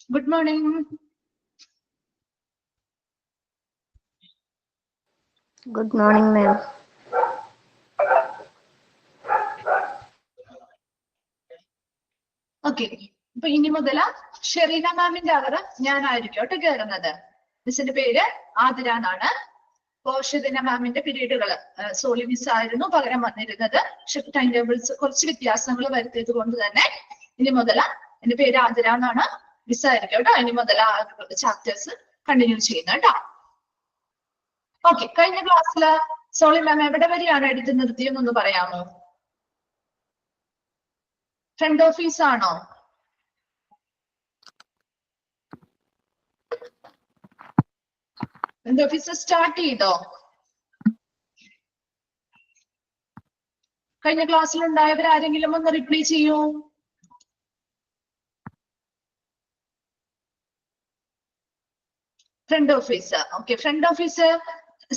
Good morning. Good morning, ma'am. Okay. അപ്പൊ ഇനി മുതല ഷെറീന മാമിന്റെ അവർ ഞാനായിരിക്കും കേട്ടോ കയറുന്നത്. മിസ്സിന്റെ പേര് ആതിര എന്നാണ്. പോഷദിന മാമിന്റെ പീരീഡുകൾ സോളി മിസ് ആയിരുന്നു പകരം വന്നിരുന്നത്. പക്ഷെ ടൈം ടേബിൾസ് കുറച്ച് വ്യത്യാസങ്ങൾ വരുത്തിയത് കൊണ്ട് തന്നെ ഇനി മുതല എന്റെ പേര് ആതിര എന്നാണ്. മിസ് ആയിരിക്കും കേട്ടോ. ഇനി മുതല ചാപ്റ്റേഴ്സ് കണ്ടിന്യൂ ചെയ്യുന്നത് കേട്ടോ. ഓക്കെ, കഴിഞ്ഞ ക്ലാസ്സില് സോളി മാം എവിടെ വരെയാണ് എടുത്ത് നിർത്തിയെന്നൊന്ന് പറയാമോ? ഫ്രണ്ട് ഓഫീസ് ആണോ? ഫ്രണ്ട് ഓഫീസ് സ്റ്റാർട്ട് ചെയ്തോ? കഴിഞ്ഞ ക്ലാസ്സിൽ ഉണ്ടായവർ ആരെങ്കിലും ഒന്ന് റിപ്ലൈ ചെയ്യൂ. Front office. Okay, front office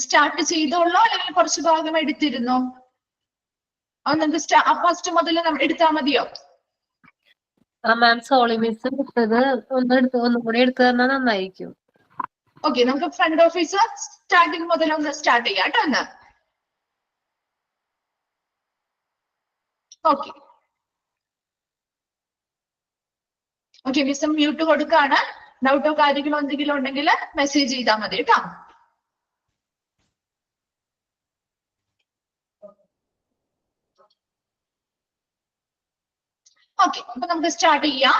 start ചെയ്തോളൂ അല്ലെങ്കിൽ കുറച്ച് ഭാഗം എടുത്തിരുന്നോ? അത് നിങ്ങൾക്ക് ഫസ്റ്റ് മുതൽ എടുത്താൽ മതിയോ? മാം സോളി മിസ് എടുത്തത് ഒന്നും കൂടി എടുത്തു തന്നാൽ നന്നായിരിക്കും. ഓക്കെ, നമുക്ക് ഫ്രണ്ട് ഓഫീസ് സ്റ്റാർട്ടിങ് മുതൽ ഒന്ന് സ്റ്റാർട്ട് ചെയ്യാം കേട്ടോ എന്ന്. ഓക്കെ ഓക്കെ, മിസ് മ്യൂട്ട് കൊടുക്കാണ്. ഡൗട്ടോ കാര്യങ്ങളോ എന്തെങ്കിലും ഉണ്ടെങ്കിൽ മെസ്സേജ് ചെയ്താൽ മതി കേട്ടോ. ഓക്കെ, അപ്പൊ നമുക്ക് സ്റ്റാർട്ട് ചെയ്യാം.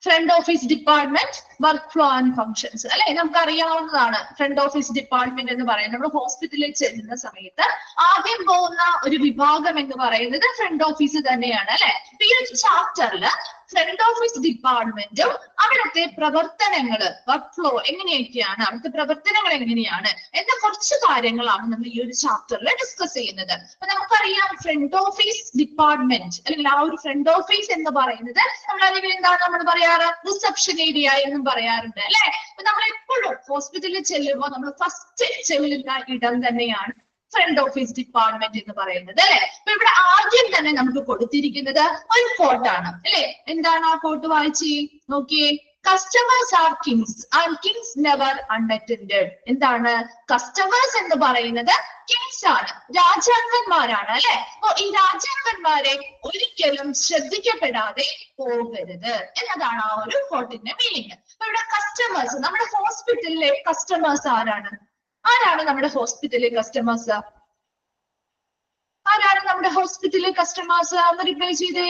Front office department work flow and functions അല്ലെ, നമുക്ക് അറിയാവുന്നതാണ്. ഫ്രണ്ട് ഓഫീസ് ഡിപ്പാർട്ട്മെന്റ് എന്ന് പറയുന്നത് നമ്മൾ ഹോസ്പിറ്റലിൽ ചെല്ലുന്ന സമയത്ത് ആദ്യം പോകുന്ന ഒരു വിഭാഗം എന്ന് പറയുന്നത് ഫ്രണ്ട് ഓഫീസ് തന്നെയാണ് അല്ലെ. ഈ ഒരു ചാപ്റ്ററില് ഫ്രണ്ട് ഓഫീസ് ഡിപ്പാർട്ട്മെന്റും അവിടുത്തെ പ്രവർത്തനങ്ങള് വർക്ക് ഫ്ലോ എങ്ങനെയൊക്കെയാണ്, അവിടുത്തെ പ്രവർത്തനങ്ങൾ എങ്ങനെയാണ് എന്ന കുറച്ച് കാര്യങ്ങളാണ് നമ്മൾ ഈ ഒരു ചാപ്റ്ററിൽ ഡിസ്കസ് ചെയ്യുന്നത്. അപ്പൊ നമുക്കറിയാം ഫ്രണ്ട് ഓഫീസ് ഡിപ്പാർട്ട്മെന്റ് അല്ലെങ്കിൽ ആ ഒരു ഫ്രണ്ട് ഓഫീസ് എന്ന് പറയുന്നത് നമ്മൾ അല്ലെങ്കിൽ എന്താണ് നമ്മൾ പറയാറ്, റിസപ്ഷൻ ഏരിയ എന്നും പറയാറുണ്ട് അല്ലെ. അപ്പൊ നമ്മൾ എപ്പോഴും ഹോസ്പിറ്റലിൽ ചെല്ലുമ്പോൾ നമ്മൾ ഫസ്റ്റ് ചെല്ലുന്ന ഇടം തന്നെയാണ് ഫ്രണ്ട് ഓഫീസ് ഡിപ്പാർട്ട്മെന്റ് എന്ന് പറയുന്നത് അല്ലെ. അപ്പൊ ഇവിടെ ആദ്യം തന്നെ നമുക്ക് കൊടുത്തിരിക്കുന്നത് ഒരു കോട്ടാണ് അല്ലെ. എന്താണ് ആ കോട്ട് വായിച്ച് നോക്കിയേ. Customers R Kings and Kings never unattended. എന്താണ് കസ്റ്റമേഴ്സ് എന്ന് പറയുന്നത്? കിങ്സ് ആണ്, രാജാക്കന്മാരാണ് അല്ലെ. അപ്പൊ ഈ രാജാക്കന്മാരെ ഒരിക്കലും ശ്രദ്ധിക്കപ്പെടാതെ പോകരുത് എന്നതാണ് ആ ഒരു കോട്ടിന്റെ മീനിങ്. അപ്പൊ ഇവിടെ കസ്റ്റമേഴ്സ്, നമ്മുടെ ഹോസ്പിറ്റലിലെ കസ്റ്റമേഴ്സ് ആരാണ്? ആരാണ് നമ്മുടെ ഹോസ്പിറ്റലിലെ കസ്റ്റമേഴ്സ്? ആരാണ് നമ്മുടെ ഹോസ്പിറ്റലിലെ കസ്റ്റമേഴ്സ്? ഒന്ന് റിപ്ലൈ ചെയ്തേ.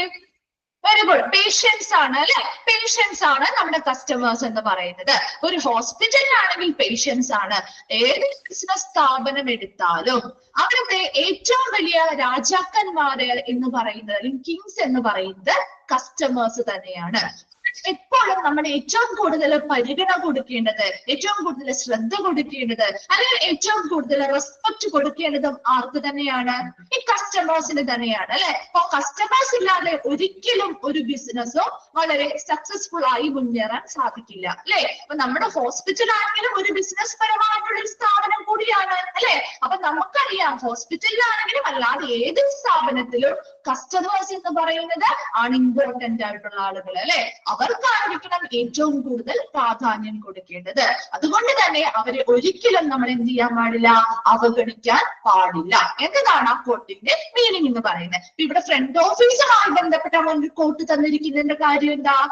വെരി ഗുഡ്, പേഷ്യൻസ് ആണ് അല്ലെ. പേഷ്യൻസ് ആണ് നമ്മുടെ കസ്റ്റമേഴ്സ് എന്ന് പറയുന്നത്. ഒരു ഹോസ്പിറ്റലിലാണെങ്കിൽ പേഷ്യൻസ് ആണ്. ഏത് ബിസിനസ് സ്ഥാപനം എടുത്താലും അവിടുത്തെ ഏറ്റവും വലിയ രാജാക്കന്മാര് എന്ന് പറയുന്നത് അല്ലെങ്കിൽ കിങ്സ് എന്ന് പറയുന്നത് കസ്റ്റമേഴ്സ് തന്നെയാണ്. എപ്പോഴും നമ്മൾ ഏറ്റവും കൂടുതൽ പരിഗണന കൊടുക്കേണ്ടത്, ഏറ്റവും കൂടുതൽ ശ്രദ്ധ കൊടുക്കേണ്ടത്, അല്ലെങ്കിൽ ഏറ്റവും കൂടുതൽ റെസ്പെക്ട് കൊടുക്കേണ്ടതും ആർക്ക് തന്നെയാണ്? ഈ കസ്റ്റമേഴ്സിന് തന്നെയാണ് അല്ലെ. അപ്പൊ കസ്റ്റമേഴ്സ് ഇല്ലാതെ ഒരിക്കലും ഒരു ബിസിനസ്സോ വളരെ സക്സസ്ഫുൾ ആയി മുന്നേറാൻ സാധിക്കില്ല അല്ലെ. അപ്പൊ നമ്മുടെ ഹോസ്പിറ്റൽ ആണെങ്കിലും ഒരു ബിസിനസ് പരമായിട്ടുള്ള ഒരു സ്ഥാപനം കൂടിയാണ് അല്ലെ. അപ്പൊ നമുക്കറിയാം ഹോസ്പിറ്റലിലാണെങ്കിലും അല്ലാതെ ഏത് സ്ഥാപനത്തിലും കസ്റ്റമേഴ്സ് എന്ന് പറയുന്നത് ആണ് ഇമ്പോർട്ടന്റ് ആയിട്ടുള്ള ആളുകൾ അല്ലെ. അവർക്കായിരിക്കണം ഏറ്റവും കൂടുതൽ പ്രാധാന്യം കൊടുക്കേണ്ടത്. അതുകൊണ്ട് തന്നെ അവരെ ഒരിക്കലും നമ്മൾ എന്ത് ചെയ്യാൻ പാടില്ല, അവഗണിക്കാൻ പാടില്ല എന്നതാണ് ആ കോട്ടിന്റെ മീനിങ് എന്ന് പറയുന്നത്. ഇവിടെ ഫ്രണ്ട് ഓഫീസുമായി ബന്ധപ്പെട്ട ഒരു കോട്ട് തന്നിരിക്കുന്നതിന്റെ കാര്യം എന്താണ്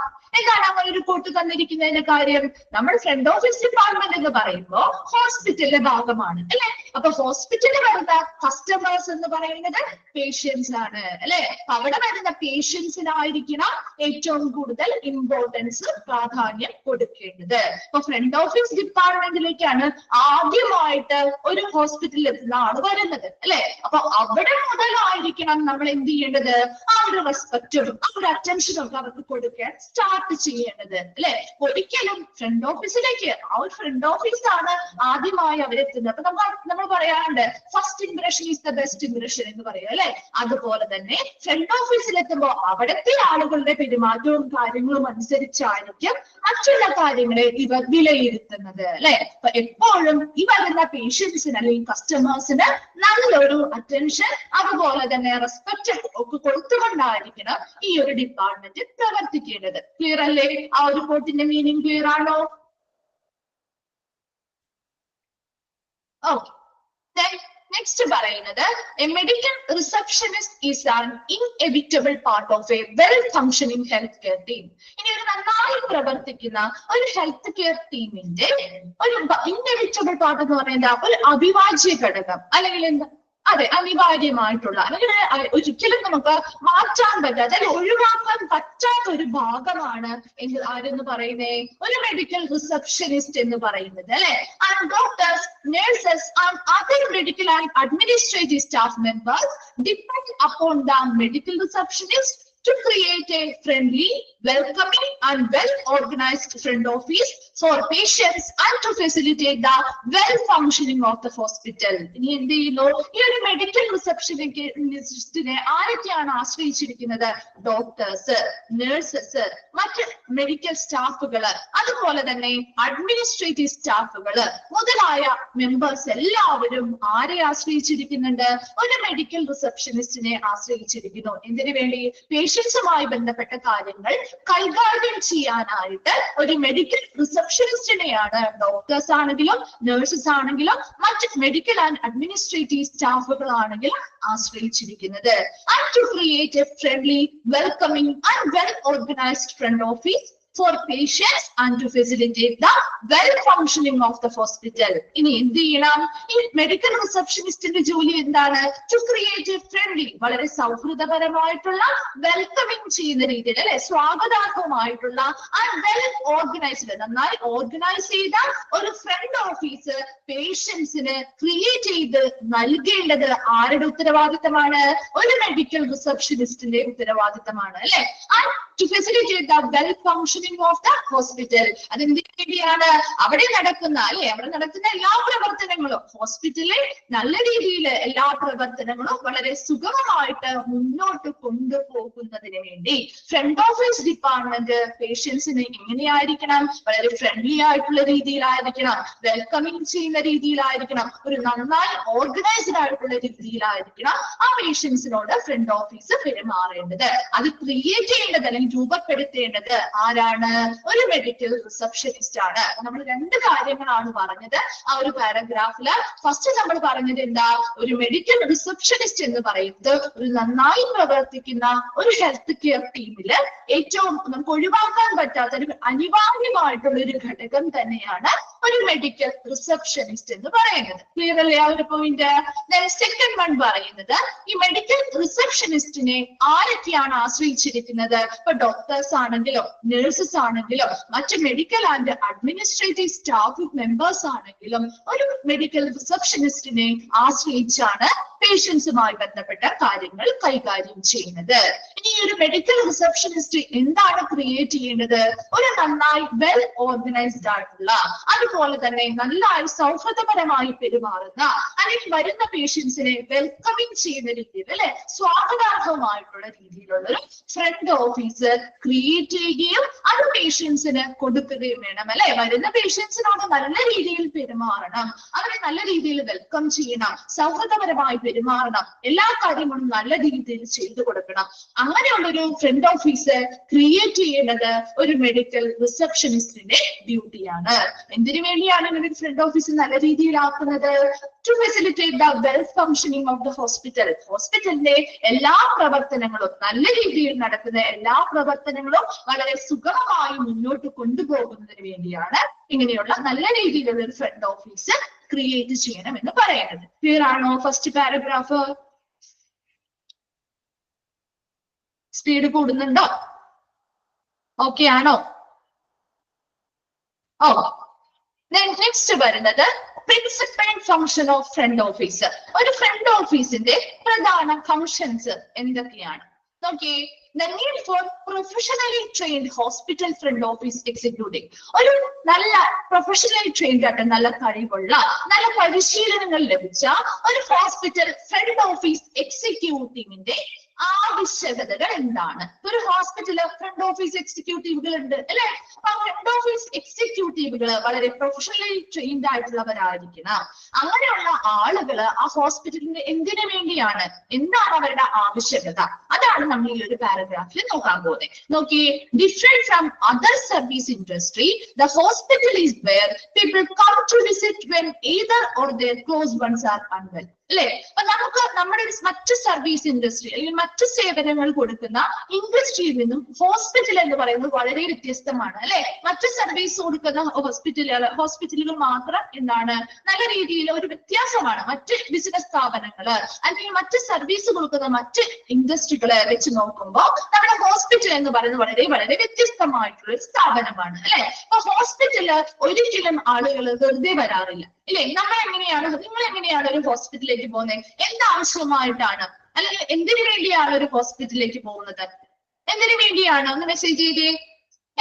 അങ്ങനെ ഒരു കോട്ട് തന്നിരിക്കുന്നതിന്റെ കാര്യം? നമ്മൾ ഫ്രണ്ട് ഓഫീസ് ഡിപ്പാർട്ട്മെന്റ് എന്ന് പറയുമ്പോൾ ഹോസ്പിറ്റലിന്റെ ഭാഗമാണ് അല്ലെ. അപ്പൊ ഹോസ്പിറ്റലിൽ വരുന്ന കസ്റ്റമേഴ്സ് എന്ന് പറയുന്നത് പേഷ്യൻസ് ആണ് അല്ലെ. അവിടെ വരുന്ന പേഷ്യൻസിനായിരിക്കണം ഏറ്റവും കൂടുതൽ ഇമ്പോർട്ടൻസ്, പ്രാധാന്യം കൊടുക്കേണ്ടത്. അപ്പൊ ഫ്രണ്ട് ഓഫീസ് ഡിപ്പാർട്ട്മെന്റിലേക്കാണ് ആദ്യമായിട്ട് ഒരു ഹോസ്പിറ്റലിൽ എത്തുന്ന ആള് വരുന്നത് അല്ലെ. അപ്പൊ അവിടെ മുതലായിരിക്കണം നമ്മൾ എന്ത് ചെയ്യേണ്ടത്, ആ ഒരു റെസ്പെക്റ്റും ആ ഒരു അറ്റൻഷനും ഒക്കെ അവർക്ക് കൊടുക്കാൻ സ്റ്റാർട്ട് ചെയ്യേണ്ടത് അല്ലെ. ഒരിക്കലും ഫ്രണ്ട് ഓഫീസിലേക്ക്, ആ ഒരു ഫ്രണ്ട് ഓഫീസ് ആണ് ആദ്യമായി അവരെത്തുന്നത്. അപ്പൊ നമ്മൾ പറയാറുണ്ട് first impression is the best impression എന്ന് പറയും അല്ലെ. അതുപോലെ തന്നെ തന്നെ ഫ്രണ്ട് ഓഫീസിൽ എത്തുമ്പോൾ അവിടുത്തെ ആളുകളുടെ പെരുമാറ്റവും കാര്യങ്ങളും അനുസരിച്ചായിരിക്കും മറ്റുള്ള കാര്യങ്ങളെ ഇവർ വിലയിരുത്തുന്നത് അല്ലെ. അപ്പൊ എപ്പോഴും ഈ വരുന്ന പേഷ്യൻസിന് അല്ലെങ്കിൽ കസ്റ്റമേഴ്സിന് നല്ലൊരു അറ്റൻഷൻ അതുപോലെ തന്നെ റെസ്പെക്ട് ഒക്കെ കൊടുത്തുകൊണ്ടായിരിക്കണം ഈ ഒരു ഡിപ്പാർട്ട്മെന്റ് പ്രവർത്തിക്കേണ്ടത്. ക്ലിയർ അല്ലേ? ആ ഒരു കോട്ടിന്റെ മീനിങ് ക്ലിയർ ആണോ? ഓക്കെ. Next പറയുന്നത് a medical receptionist is an inevitable part of a well functioning healthcare team. ഇനി ഒരു നന്നായി പ്രവർത്തിക്കുന്ന ഒരു ഹെൽത്ത് കെയർ ടീമിന്റെ ഒരു ഇൻഎവിറ്റബിൾ പാർട്ട് എന്ന് പറയുന്നത് ഒരു അവിഭാജ്യ ഘടകം അല്ലെങ്കിൽ എന്താ, അതെ, അനിവാര്യമായിട്ടുള്ള അല്ലെങ്കിൽ ഒരിക്കലും നമുക്ക് മാറ്റാൻ പറ്റാത്ത അല്ലെങ്കിൽ ഒഴിവാക്കാൻ പറ്റാത്ത ഒരു ഭാഗമാണ് ആരെന്ന് പറയുന്നേ, ഒരു മെഡിക്കൽ റിസപ്ഷനിസ്റ്റ് എന്ന് പറയുന്നത് അല്ലെ. And doctors, nurses and other medical and administrative staff members depend upon the medical receptionist to create a friendly, welcoming and well-organized front office for patients and to facilitate the well-functioning of the hospital. ഇനി എന്ത് ചെയ്യുന്നു? ഈ ഒരു medical റിസപ്ഷനിസ്റ്റിനെ ആരൊക്കെയാണ് ആശ്രയിച്ചിരിക്കുന്നത്? Doctors, nurses, മറ്റ് medical സ്റ്റാഫുകള്, അതുപോലെ തന്നെ administrative സ്റ്റാഫുകള് മുതലായ മെമ്പേഴ്സ് എല്ലാവരും ആരെ ആശ്രയിച്ചിരിക്കുന്നുണ്ട്? ഒരു മെഡിക്കൽ റിസപ്ഷനിസ്റ്റിനെ ആശ്രയിച്ചിരിക്കുന്നു. എന്തിനു വേണ്ടി? പേഷ്യൻസുമായി ബന്ധപ്പെട്ട കാര്യങ്ങൾ കൈകാര്യം ചെയ്യാനായിട്ട് ഒരു മെഡിക്കൽ റിസപ്ഷനിസ്റ്റിനെയാണ് ഡോക്ടേഴ്സ് ആണെങ്കിലും നഴ്സസ് ആണെങ്കിലും മറ്റ് മെഡിക്കൽ ആൻഡ് അഡ്മിനിസ്ട്രേറ്റീവ് സ്റ്റാഫുകളാണെങ്കിലും ആശ്രയിച്ചിരിക്കുന്നത്. And to create a friendly, welcoming and well organised front office for patients and to facilitate the well functioning of the hospital. ഇനി എന്ത് ചെയ്യണം? ഈ മെഡിക്കൽ റിസപ്ഷനിസ്റ്റിന്റെ ജോലി എന്താണ്? ടു ക്രിയേറ്റ് എ ഫ്രണ്ട്ലി, വളരെ സൗഹൃദപരമായിട്ടുള്ള, വെൽക്കമിങ് ചെയ്യുന്ന രീതിയിൽ അല്ലെ, സ്വാഗതാർഹമായിട്ടുള്ള ആൻഡ് വെൽ ഓർഗനൈസ്ഡ്, നന്നായി ഓർഗനൈസ് ചെയ്ത ഒരു ഫ്രണ്ട് ഓഫീസ് പേഷ്യൻസിന് ക്രിയേറ്റ് ചെയ്ത് നൽകേണ്ടത് ആരുടെ ഉത്തരവാദിത്തമാണ്? ഒരു മെഡിക്കൽ റിസപ്ഷനിസ്റ്റിന്റെ ഉത്തരവാദിത്തമാണ് അല്ലെ. And to facilitate the well functioning of the hospital. അതെന്തിനു വേണ്ടിയാണ്? അവിടെ നടക്കുന്ന എല്ലാ പ്രവർത്തനങ്ങളും, ഹോസ്പിറ്റലിൽ നല്ല രീതിയിൽ എല്ലാ പ്രവർത്തനങ്ങളും വളരെ സുഗമമായിട്ട് മുന്നോട്ട് കൊണ്ടുപോകുന്നതിന് വേണ്ടി ഫ്രണ്ട് ഓഫീസ് ഡിപ്പാർട്ട്മെന്റ് പേഷ്യൻസിന് എങ്ങനെയായിരിക്കണം? വളരെ ഫ്രണ്ട്ലി ആയിട്ടുള്ള രീതിയിലായിരിക്കണം, വെൽക്കമിങ് ചെയ്യുന്ന രീതിയിലായിരിക്കണം, ഒരു നന്നായി ഓർഗനൈസ്ഡ് ആയിട്ടുള്ള രീതിയിലായിരിക്കണം ആ പേഷ്യൻസിനോട് ഫ്രണ്ട് ഓഫീസ് പെരുമാറേണ്ടത്. അത് ക്രിയേറ്റ് ചെയ്യേണ്ടത് അല്ലെങ്കിൽ രൂപപ്പെടുത്തേണ്ടത് ആരാണ്? ഒരു മെഡിക്കൽ റിസപ്ഷനിസ്റ്റ് ആണ്. നമ്മൾ രണ്ട് കാര്യങ്ങളാണ് പറഞ്ഞത് ആ ഒരു പാരഗ്രാഫില്. ഫസ്റ്റ് നമ്മൾ പറഞ്ഞത് എന്താ? ഒരു മെഡിക്കൽ റിസപ്ഷനിസ്റ്റ് എന്ന് പറയുന്നത് ഒരു നന്നായി പ്രവർത്തിക്കുന്ന ഒരു ഹെൽത്ത് കെയർ ടീമില് ഏറ്റവും നമുക്ക് ഒഴിവാക്കാൻ പറ്റാത്ത ഒരു അനിവാര്യമായിട്ടുള്ള ഒരു ഘടകം തന്നെയാണ് ഒരു മെഡിക്കൽ റിസപ്ഷനിസ്റ്റ് എന്ന് പറയുന്നത്. ക്ലിയർ അല്ലേ ആ ഒരു പോയിന്റ്? സെക്കൻഡ് വൺ പറയുന്നത് ഈ മെഡിക്കൽ റിസപ്ഷനിസ്റ്റിനെ ആരൊക്കെയാണ് ആശ്രയിച്ചിരിക്കുന്നത്? ഇപ്പൊ ഡോക്ടേഴ്സ് ആണെങ്കിലോ നഴ്സസ് ആണെങ്കിലും മറ്റ് medical and administrative staff members ആണെങ്കിലും ഒരു മെഡിക്കൽ റിസപ്ഷനിസ്റ്റിനെ ആശ്രയിച്ചാണ് പേഷ്യൻസുമായി ബന്ധപ്പെട്ട കാര്യങ്ങൾ കൈകാര്യം ചെയ്യുന്നത്. ഇനി ഒരു മെഡിക്കൽ റിസപ്ഷനിസ്റ്റ് എന്താണ് ക്രിയേറ്റ് ചെയ്യേണ്ടത്? ഒരു നന്നായി വെൽ ഓർഗനൈസ്ഡ് ആയിട്ടുള്ള, അതുപോലെ തന്നെ നന്നായി സൗഹൃദപരമായി പെരുമാറുന്ന അല്ലെങ്കിൽ വരുന്ന പേഷ്യൻസിനെ വെൽക്കമിങ് ചെയ്യുന്ന രീതിയിൽ അല്ലെ, സ്വാഗതാർഹമായിട്ടുള്ള രീതിയിലുള്ള ഒരു ഫ്രണ്ട് ഓഫീസ് ക്രിയേറ്റ് ചെയ്യുകയും അത് പേഷ്യൻസിന് കൊടുക്കുകയും വേണം അല്ലെ. വരുന്ന പേഷ്യൻസിനോട് നല്ല രീതിയിൽ പെരുമാറണം, അവരെ നല്ല രീതിയിൽ വെൽക്കം ചെയ്യണം, സൗഹൃദപരമായി പെരുമാറണം, എല്ലാ കാര്യങ്ങളും നല്ല രീതിയിൽ ചെയ്തു കൊടുക്കണം. അങ്ങനെയുള്ളൊരു ഫ്രണ്ട് ഓഫീസ് ക്രിയേറ്റ് ചെയ്യേണ്ടത് ഒരു മെഡിക്കൽ റിസപ്ഷനിസ്റ്റിന്റെ ഡ്യൂട്ടിയാണ്. എന്തിനു വേണ്ടിയാണ് ഇങ്ങനെ ഒരു ഫ്രണ്ട് ഓഫീസ് നല്ല രീതിയിലാക്കുന്നത്? To facilitate the well functioning of the hospital. ഹോസ്പിറ്റലിന്റെ എല്ലാ പ്രവർത്തനങ്ങളും, നല്ല രീതിയിൽ നടക്കുന്ന എല്ലാ പ്രവർത്തനങ്ങളും വളരെ സുഗമമായി മുന്നോട്ട് കൊണ്ടുപോകുന്നതിന് വേണ്ടിയാണ് ഇങ്ങനെയുള്ള നല്ല രീതിയിലുള്ള ഒരു ഫ്രണ്ട് ഓഫീസ് ക്രിയേറ്റ് ചെയ്യണം എന്ന് പറയുന്നത്. ക്ലിയർ ആണോ ഫസ്റ്റ് പാരഗ്രാഫ്? സ്പീഡ് കൂടുന്നുണ്ടോ? ഓക്കെ ആണോ? ഓ, നെക്സ്റ്റ് വരുന്നത് principal function of front office. ഒരു ഫ്രണ്ട് ഓഫീസിന്റെ പ്രധാന ഫംഗ്ഷൻസ് എന്തൊക്കെയാണ് നോക്കിയേ. The need for professionally trained hospital front office executive. ഒരു നല്ല പ്രൊഫഷണലി ട്രെയിൻഡ് ആയിട്ട് നല്ല കഴിവുള്ള, നല്ല പരിശീലനങ്ങൾ ലഭിച്ച ഒരു ഹോസ്പിറ്റൽ ഫ്രണ്ട് ഓഫീസ് എക്സിക്യൂട്ടീവിന്റെ ആവശ്യകതകൾ എന്താണ്? ഒരു ഹോസ്പിറ്റലിൽ ഫ്രണ്ട് ഓഫീസ് എക്സിക്യൂട്ടീവുകൾ ഉണ്ട് അല്ലെ? അപ്പൊ ഫ്രണ്ട് ഓഫീസ് എക്സിക്യൂട്ടീവുകൾ വളരെ പ്രൊഫഷണലി ട്രെയിൻഡ് ആയിട്ടുള്ളവരായിരിക്കണം. അങ്ങനെയുള്ള ആളുകള് ആ ഹോസ്പിറ്റലിന് എന്തിനു വേണ്ടിയാണ്, എന്താണ് അവരുടെ ആവശ്യകത, അതാണ് നമ്മൾ ഈ ഒരു പാരഗ്രാഫിൽ നോക്കാൻ പോകുന്നത്. നോക്കിയേ, different from other service industry, the hospital is where people come to visit when either or their close ones are unwell. അല്ലെ? അപ്പൊ നമുക്ക് നമ്മുടെ മറ്റ് സർവീസ് ഇൻഡസ്ട്രി അല്ലെങ്കിൽ മറ്റ് സേവനങ്ങൾ കൊടുക്കുന്ന ഇൻഡസ്ട്രിയിൽ നിന്നും ഹോസ്പിറ്റൽ എന്ന് പറയുന്നത് വളരെ വ്യത്യസ്തമാണ് അല്ലെ? മറ്റ് സർവീസ് കൊടുക്കുന്ന ഹോസ്പിറ്റലുകൾ മാത്രം എന്താണ് നല്ല രീതിയിൽ ഒരു വ്യത്യാസമാണ് മറ്റ് ബിസിനസ് സ്ഥാപനങ്ങള് അല്ലെങ്കിൽ മറ്റ് സർവീസ് കൊടുക്കുന്ന മറ്റ് ഇൻഡസ്ട്രികളെ വെച്ച് നോക്കുമ്പോൾ നമ്മുടെ ഹോസ്പിറ്റൽ എന്ന് പറയുന്നത് വളരെ വളരെ വ്യത്യസ്തമായിട്ടുള്ള ഒരു സ്ഥാപനമാണ് അല്ലെ? അപ്പൊ ഹോസ്പിറ്റല് ഒരിക്കലും ആളുകൾ വെറുതെ വരാറില്ല ഇല്ലേ? നിങ്ങൾ എങ്ങനെയാണ് ഒരു ഹോസ്പിറ്റലിലേക്ക് പോകുന്നത്? എന്താവശ്യമായിട്ടാണ് അല്ലെങ്കിൽ എന്തിനു വേണ്ടിയാണ് ഒരു ഹോസ്പിറ്റലിലേക്ക് പോകുന്നത്? എന്തിനു വേണ്ടിയാണ്? ഒന്ന് മെസ്സേജ് ചെയ്തേ.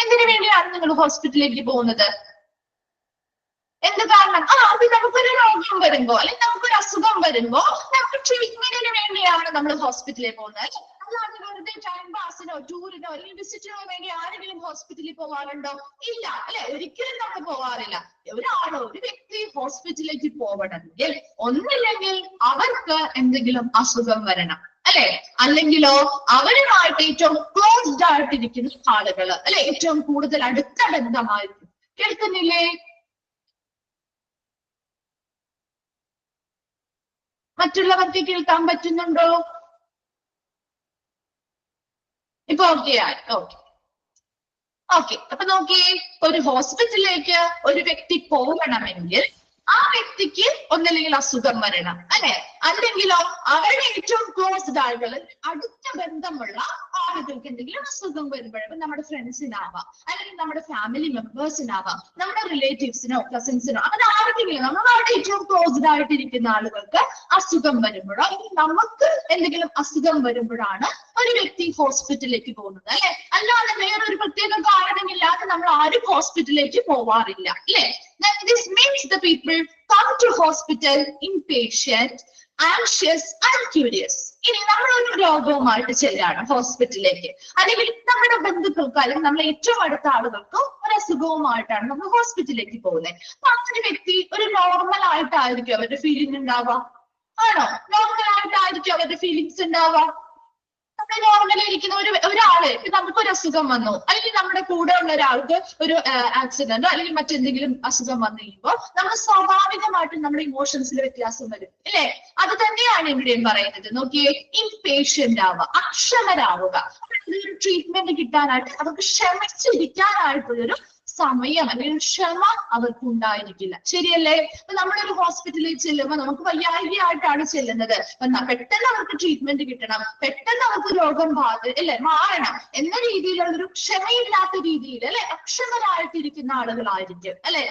എന്തിനു വേണ്ടിയാണ് നിങ്ങൾ ഹോസ്പിറ്റലിലേക്ക് പോകുന്നത്? എന്ത് കാരണം? അത് നമുക്കൊരു രോഗം വരുമ്പോ അല്ലെങ്കിൽ നമുക്കൊരു അസുഖം വരുമ്പോ നമുക്ക് ട്രീറ്റ്മെന്റിന് വേണ്ടിയാണ് നമ്മൾ ഹോസ്പിറ്റലിൽ പോകുന്നത്. അല്ലാതെ വെറുതെ ടൈം പാസിനോ ടൂറിനോ അല്ലെങ്കിൽ വിസിറ്റിനോ വേണ്ടി ആരെങ്കിലും ഹോസ്പിറ്റലിൽ പോകാറുണ്ടോ? ഇല്ല അല്ലെ? ഒരിക്കലും നമ്മൾ പോകാറില്ല. ഒരു വ്യക്തി ഹോസ്പിറ്റലിലേക്ക് പോകണമെങ്കിൽ ഒന്നില്ലെങ്കിൽ അവർക്ക് എന്തെങ്കിലും അസുഖം വരണം അല്ലെ? അല്ലെങ്കിലോ അവരുമായിട്ട് ഏറ്റവും ക്ലോസ്ഡ് ആയിട്ടിരിക്കുന്ന ആളുകള് അല്ലെ, ഏറ്റവും കൂടുതൽ അടുത്ത ബന്ധമായിരിക്കും. കേൾക്കുന്നില്ലേ? മറ്റുള്ളവർക്ക് കേൾക്കാൻ പറ്റുന്നുണ്ടോ? ഇപ്പൊ ഓക്കെ ആയി. ഓക്കെ. അപ്പൊ നോക്കിയേ, ഒരു ഹോസ്പിറ്റലിലേക്ക് ഒരു വ്യക്തി പോകണമെങ്കിൽ ആ വ്യക്തിക്ക് ഒന്നല്ലെങ്കിൽ അസുഖം വരണം അല്ലെ? അല്ലെങ്കിലോ അവരുടെ ഏറ്റവും ക്ലോസ്ഡ് ആളുകൾ അടുത്ത ബന്ധമുള്ള ആളുകൾക്ക് എന്തെങ്കിലും അസുഖം വരുമ്പോഴും നമ്മുടെ ഫ്രണ്ട്സിനാവാം അല്ലെങ്കിൽ നമ്മുടെ ഫാമിലി മെമ്പേഴ്സിനാവാം, നമ്മുടെ റിലേറ്റീവ്സിനോ കസിൻസിനോ അങ്ങനെ ആർക്കെങ്കിലും നമ്മളവിടെ ഏറ്റവും ക്ലോസ്ഡ് ആയിട്ടിരിക്കുന്ന ആളുകൾക്ക് അസുഖം വരുമ്പോഴോ നമുക്ക് എന്തെങ്കിലും അസുഖം വരുമ്പോഴാണ് ഒരു വ്യക്തി ഹോസ്പിറ്റലിലേക്ക് പോകുന്നത് അല്ലെ? അല്ലാതെ വേറൊരു പ്രത്യേക കാരണമില്ലാതെ നമ്മൾ ആരും ഹോസ്പിറ്റലിലേക്ക് പോവാറില്ല അല്ലെ? This means the people come to hospital impatient, anxious and curious. ഇനി നമ്മൾ ഒരു രോഗവുമായിട്ട് ചെല്ലാണ് ഹോസ്പിറ്റലിലേക്ക്, അല്ലെങ്കിൽ നമ്മുടെ ബന്ധുക്കൾക്ക് അല്ലെങ്കിൽ നമ്മൾ ഏറ്റവും അടുത്ത ആളുകൾക്ക് ഒരു അസുഖവുമായിട്ടാണ് നമ്മൾ ഹോസ്പിറ്റലിലേക്ക് പോകുന്നത്. അപ്പൊ അങ്ങനെ വ്യക്തി ഒരു നോർമൽ ആയിട്ടായിരിക്കും അവരുടെ ഫീലിംഗ് ഉണ്ടാവുക? ആണോ? നോർമൽ ആയിട്ടായിരിക്കും അവരുടെ ഫീലിങ്സ് ഉണ്ടാവുക? നമ്മൾ നോർമലി ഇരിക്കുന്ന ഒരാള് നമുക്കൊരു അസുഖം വന്നു അല്ലെങ്കിൽ നമ്മുടെ കൂടെ ഉള്ള ഒരാൾക്ക് ഒരു ആക്സിഡന്റോ അല്ലെങ്കിൽ മറ്റെന്തെങ്കിലും അസുഖം വന്നു കഴിയുമ്പോൾ നമ്മൾ സ്വാഭാവികമായിട്ടും നമ്മുടെ ഇമോഷൻസിൽ വ്യത്യാസം വരും അല്ലെ? അത് തന്നെയാണ് ഇവിടെയും പറയുന്നത്. നോക്കിയേ, ഇംപേഷ്യന്റ് ആവുക, അക്ഷമരാവുക. ഒരു ട്രീറ്റ്മെന്റ് കിട്ടാനായിട്ട് അവർക്ക് ക്ഷമിച്ചിരിക്കാനായിട്ടുള്ളൊരു സമയം അല്ലെങ്കിൽ ക്ഷമ അവർക്ക് ഉണ്ടായിരിക്കില്ല. ശരിയല്ലേ? അപ്പൊ നമ്മളൊരു ഹോസ്പിറ്റലിൽ ചെല്ലുമ്പോൾ നമുക്ക് വയ്യായികയായിട്ടാണ് ചെല്ലുന്നത്. പെട്ടെന്ന് അവർക്ക് ട്രീറ്റ്മെന്റ് കിട്ടണം, പെട്ടെന്ന് അവർക്ക് രോഗം മാറണം എന്ന രീതിയിലുള്ളൊരു ക്ഷമയില്ലാത്ത രീതിയിൽ അല്ലെ, അക്ഷമരായിട്ടിരിക്കുന്ന ആളുകളായിരിക്കും അല്ലെ?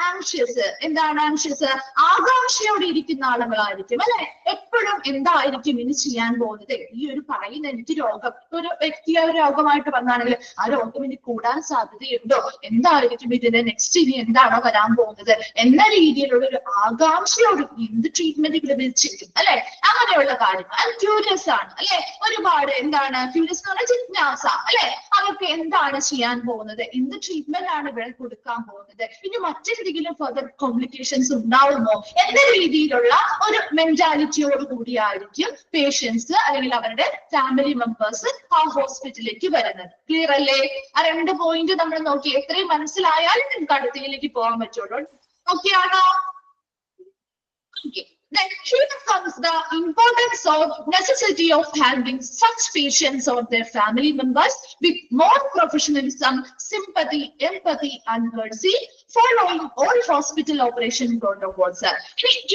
ആൻഷ്യസ്. എന്താണ് ആൻഷ്യസ്? ആകാംക്ഷയോടെ ഇരിക്കുന്ന ആളുകളായിരിക്കും അല്ലെ? എപ്പോഴും എന്തായിരിക്കും ഇനി ചെയ്യാൻ പോകുന്നത്, ഈ ഒരു പറയുന്ന എനിക്ക് രോഗം, ഒരു വ്യക്തി ആ രോഗമായിട്ട് വന്നാണെങ്കിൽ ആ രോഗം ഇനി കൂടാൻ സാധ്യതയുണ്ടോ, എന്തായിരിക്കും ഇതിന് നെക്സ്റ്റ് ഇനി എന്താണോ വരാൻ പോകുന്നത് എന്ന രീതിയിലുള്ള ഒരു ആകാംക്ഷയോട് എന്ത് ട്രീറ്റ്മെന്റ് ലഭിച്ചിരിക്കും അല്ലെ? അങ്ങനെയുള്ള കാര്യങ്ങൾ. ക്യൂരിയസ് ആണ് അല്ലെ? ഒരുപാട് എന്താണ് ക്യൂരിയസ് എന്ന് പറഞ്ഞാൽ ജിജ്ഞാസ അല്ലെ? അവർക്ക് എന്താണ് ചെയ്യാൻ പോകുന്നത്, എന്ത് ട്രീറ്റ്മെന്റ് ആണ് ഇവിടെ കൊടുക്കാൻ പോകുന്നത്, ഇനി മറ്റെന്തെങ്കിലും ഫർദർ കോംപ്ലിക്കേഷൻസ് ഉണ്ടാവുമോ എന്ന രീതിയിലുള്ള ഒരു മെന്റാലിറ്റിയോട് കൂടിയായിരിക്കും പേഷ്യൻസ് അല്ലെങ്കിൽ അവരുടെ ഫാമിലി മെമ്പേഴ്സ് ആ ഹോസ്പിറ്റലിലേക്ക് വരുന്നത്. ക്ലിയർ അല്ലേ? ആ 2 പോയിന്റ് നമ്മൾ നോക്കി എത്രയും മനസ്സിലായാലും നിങ്ങൾക്ക് അടുത്തയിലേക്ക് പോകാൻ പറ്റുള്ളൂ. ഓക്കെ ആണോ? Then here comes the importance of necessity of handling such patients or their family members with more professionalism, sympathy, empathy and courtesy, following all hospital operation protocols.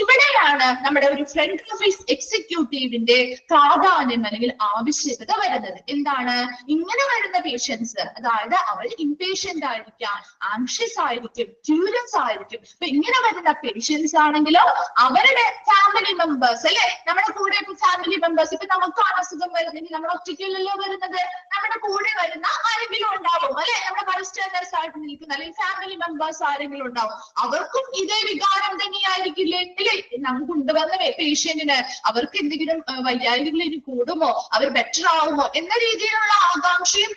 ഇവിടെയാണ് നമ്മുടെ ഒരു ഫ്രണ്ട് ഓഫീസ് എക്സിക്യൂട്ടീവിന്റെ പ്രാധാന്യം അല്ലെങ്കിൽ ആവശ്യകത വരുന്നത്. എന്താണ്? ഇങ്ങനെ വരുന്ന പേഷ്യൻസ്, അതായത് അവർ ഇംപേഷ്യന്റ് ആയിരിക്കാം, ആൻഷ്യസ് ആയിരിക്കും, ക്യൂരിയസ് ആയിരിക്കും. അപ്പൊ ഇങ്ങനെ വരുന്ന പേഷ്യൻസ് ആണെങ്കിലോ അവരുടെ ഫാമിലി മെമ്പേഴ്സ് അല്ലെ, നമ്മുടെ കൂടെ ഫാമിലി മെമ്പേഴ്സ്. ഇപ്പൊ നമുക്കാണ് അസുഖം വരുന്നെങ്കിൽ നമ്മൾ ഒറ്റയ്ക്കല്ലല്ലോ വരുന്നത്, നമ്മുടെ കൂടെ വരുന്ന ആരെങ്കിലും ഉണ്ടാവും അല്ലെ, നമ്മുടെ ബൈസ്റ്റാൻഡേഴ്സ് ആയിട്ട് നിൽക്കുന്ന അല്ലെങ്കിൽ ഫാമിലി മെമ്പേഴ്സ് ആരെങ്കിലും ഉണ്ടാവും. അവർക്കും ഇതേ വികാരം തന്നെയായിരിക്കില്ലേ അല്ലേ? നമുക്ക് കൊണ്ടുവന്ന പേഷ്യന്റിന് അവർക്ക് എന്തെങ്കിലും വൈകാരികൾ ഇനി കൂടുമോ, അവർ ബെറ്റർ ആവുമോ എന്ന രീതിയിലുള്ള ആകാംക്ഷയും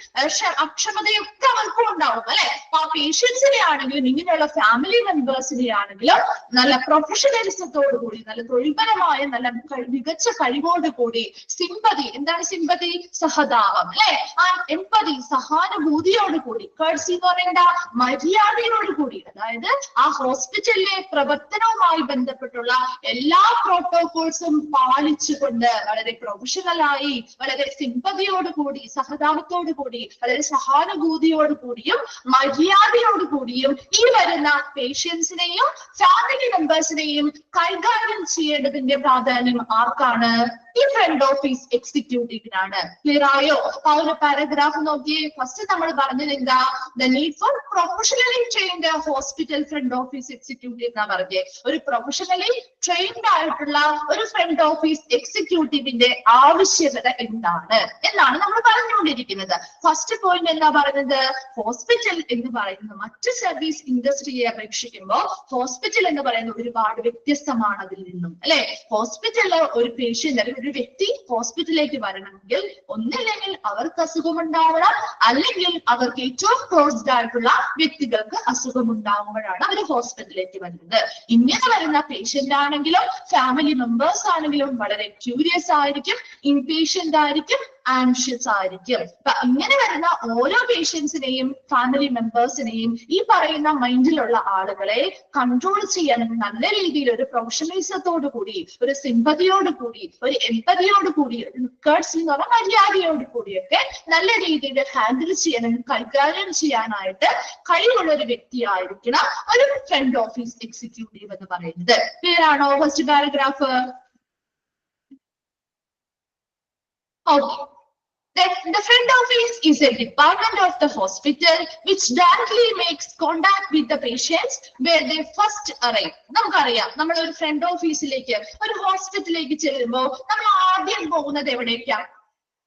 അക്ഷമതയൊക്കെ അവർക്കും ഉണ്ടാവും അല്ലെ. ആ പേഷ്യൻസിനെ ആണെങ്കിലും ഇങ്ങനെയുള്ള ഫാമിലി മെമ്പേഴ്സിനെ ആണെങ്കിലും നല്ല പ്രൊഫഷണലിസത്തോടു കൂടി, നല്ല തൊഴിൽപരമായ നല്ല മികച്ച കഴിവോട് കൂടി, സിമ്പതി, എന്താണ് സിമ്പതി? സഹതാപം അല്ലെ, ആ എംപതി, സഹാനുഭൂതിയോട് കൂടി, കേഴ്സി എന്ന് പറയേണ്ട മര്യാദയോട് കൂടി, അതായത് ആ ഹോസ്പിറ്റലിലെ പ്രവർത്തനവുമായി ബന്ധപ്പെട്ടുള്ള എല്ലാ പ്രോട്ടോകോൾസും പാലിച്ചുകൊണ്ട് വളരെ പ്രൊഫഷണലായി, വളരെ സിമ്പതിയോട് കൂടി, സഹതാപത്തോടു കൂടി, വളരെ സഹാനുഭൂതിയോട് കൂടിയും മര്യാദയോട് കൂടിയും ഈ വരുന്ന പേഷ്യൻസിനെയും ഫാമിലി മെമ്പേഴ്സിനെയും കൈകാര്യം ചെയ്യേണ്ടതിന്റെ പ്രാധാന്യം ആർക്കാണ്? ഈ ഫ്രണ്ട് ഓഫീസ് എക്സിക്യൂട്ടീവിനാണ്. ക്ലിയർ ആയോ? ആ ഒരു പാരഗ്രാഫ് നോക്കിയേ. ഫസ്റ്റ് നമ്മൾ പറഞ്ഞത് എന്താ? The need for professionally trained hospital front office executive എന്നാ പറഞ്ഞേ. ഒരു പ്രൊഫഷണലി ട്രെയിൻഡ് ആയിട്ടുള്ള ഒരു ഫ്രണ്ട് ഓഫീസ് എക്സിക്യൂട്ടീവിന്റെ ആവശ്യകത എന്താണ് എന്നാണ് നമ്മൾ പറഞ്ഞുകൊണ്ടിരിക്കുന്നത്. ഫസ്റ്റ് പോയിന്റ് എന്താ പറയുന്നത്? ഹോസ്പിറ്റൽ എന്ന് പറയുന്നത് മറ്റ് സർവീസ് ഇൻഡസ്ട്രിയെ അപേക്ഷിക്കുമ്പോൾ ഹോസ്പിറ്റൽ എന്ന് പറയുന്നത് ഒരുപാട് വ്യത്യസ്തമാണ് അതിൽ നിന്നും അല്ലെ. ഹോസ്പിറ്റലിൽ ഒരു പേഷ്യന്റ് അല്ലെങ്കിൽ ഒരു വ്യക്തി ഹോസ്പിറ്റലിലേക്ക് വരണമെങ്കിൽ ഒന്നില്ലെങ്കിൽ അവർക്ക് അസുഖമുണ്ടാവണം, അല്ലെങ്കിൽ അവർക്ക് ഏറ്റവും ക്ലോസ്ഡ് ആയിട്ടുള്ള വ്യക്തികൾക്ക് അസുഖമുണ്ടാകുമ്പോഴാണ് അവർ ഹോസ്പിറ്റലിലേക്ക് വരുന്നത്. ഇങ്ങനെ വരുന്ന പേഷ്യന്റ് ആണെങ്കിലും ഫാമിലി മെമ്പേഴ്സ് ആണെങ്കിലും വളരെ ക്യൂരിയസ് ആയിരിക്കും, ഇംപേഷ്യന്റ് ആയിരിക്കും, ആൻഷ്യസ് ആയിരിക്കും. ഇങ്ങനെ വരുന്ന ഓരോ പേഷ്യൻസിനെയും ഫാമിലി മെമ്പേഴ്സിനെയും ഈ പറയുന്ന മൈൻഡിലുള്ള ആളുകളെ കൺട്രോൾ ചെയ്യാൻ നല്ല രീതിയിൽ ഒരു പ്രൊഫഷണലിസത്തോടു കൂടി, ഒരു സിമ്പതിയോട് കൂടി, ഒരു എംപതിയോട് കൂടി, കേർട്സി എന്ന് പറഞ്ഞ മര്യാദയോട് കൂടിയൊക്കെ നല്ല രീതിയിൽ ഹാൻഡിൽ ചെയ്യാനും കൈകാര്യം ചെയ്യാനായിട്ട് കഴിവുള്ള ഒരു വ്യക്തിയായിരിക്കണം ഒരു ഫ്രണ്ട് ഓഫീസ് എക്സിക്യൂട്ടീവ് എന്ന് പറയുന്നത്. ക്ലിയർ ആണോ first paragraph? Okay. The front office is a department of the hospital which directly makes contact with the patients where they first arrive. നമുക്കറിയാം, നമ്മൾ ഒരു ഫ്രണ്ട് ഓഫീസിലേക്ക് ഒരു ഹോസ്പിറ്റലിലേക്ക് ചെല്ലുമ്പോൾ നമ്മൾ ആദ്യം പോകുന്നത് എവിടേക്കാണ്?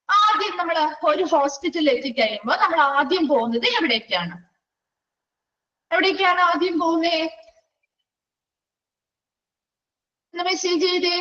ആദ്യം നമ്മൾ ഒരു ഹോസ്പിറ്റലിൽ എത്തിക്കഴിയുമ്പോൾ നമ്മൾ ആദ്യം പോകുന്നത് എവിടേക്കാണ്? എവിടേക്കാണ് ആദ്യം പോകുന്നത്? മെസ്സേജ് ചെയ്തേ.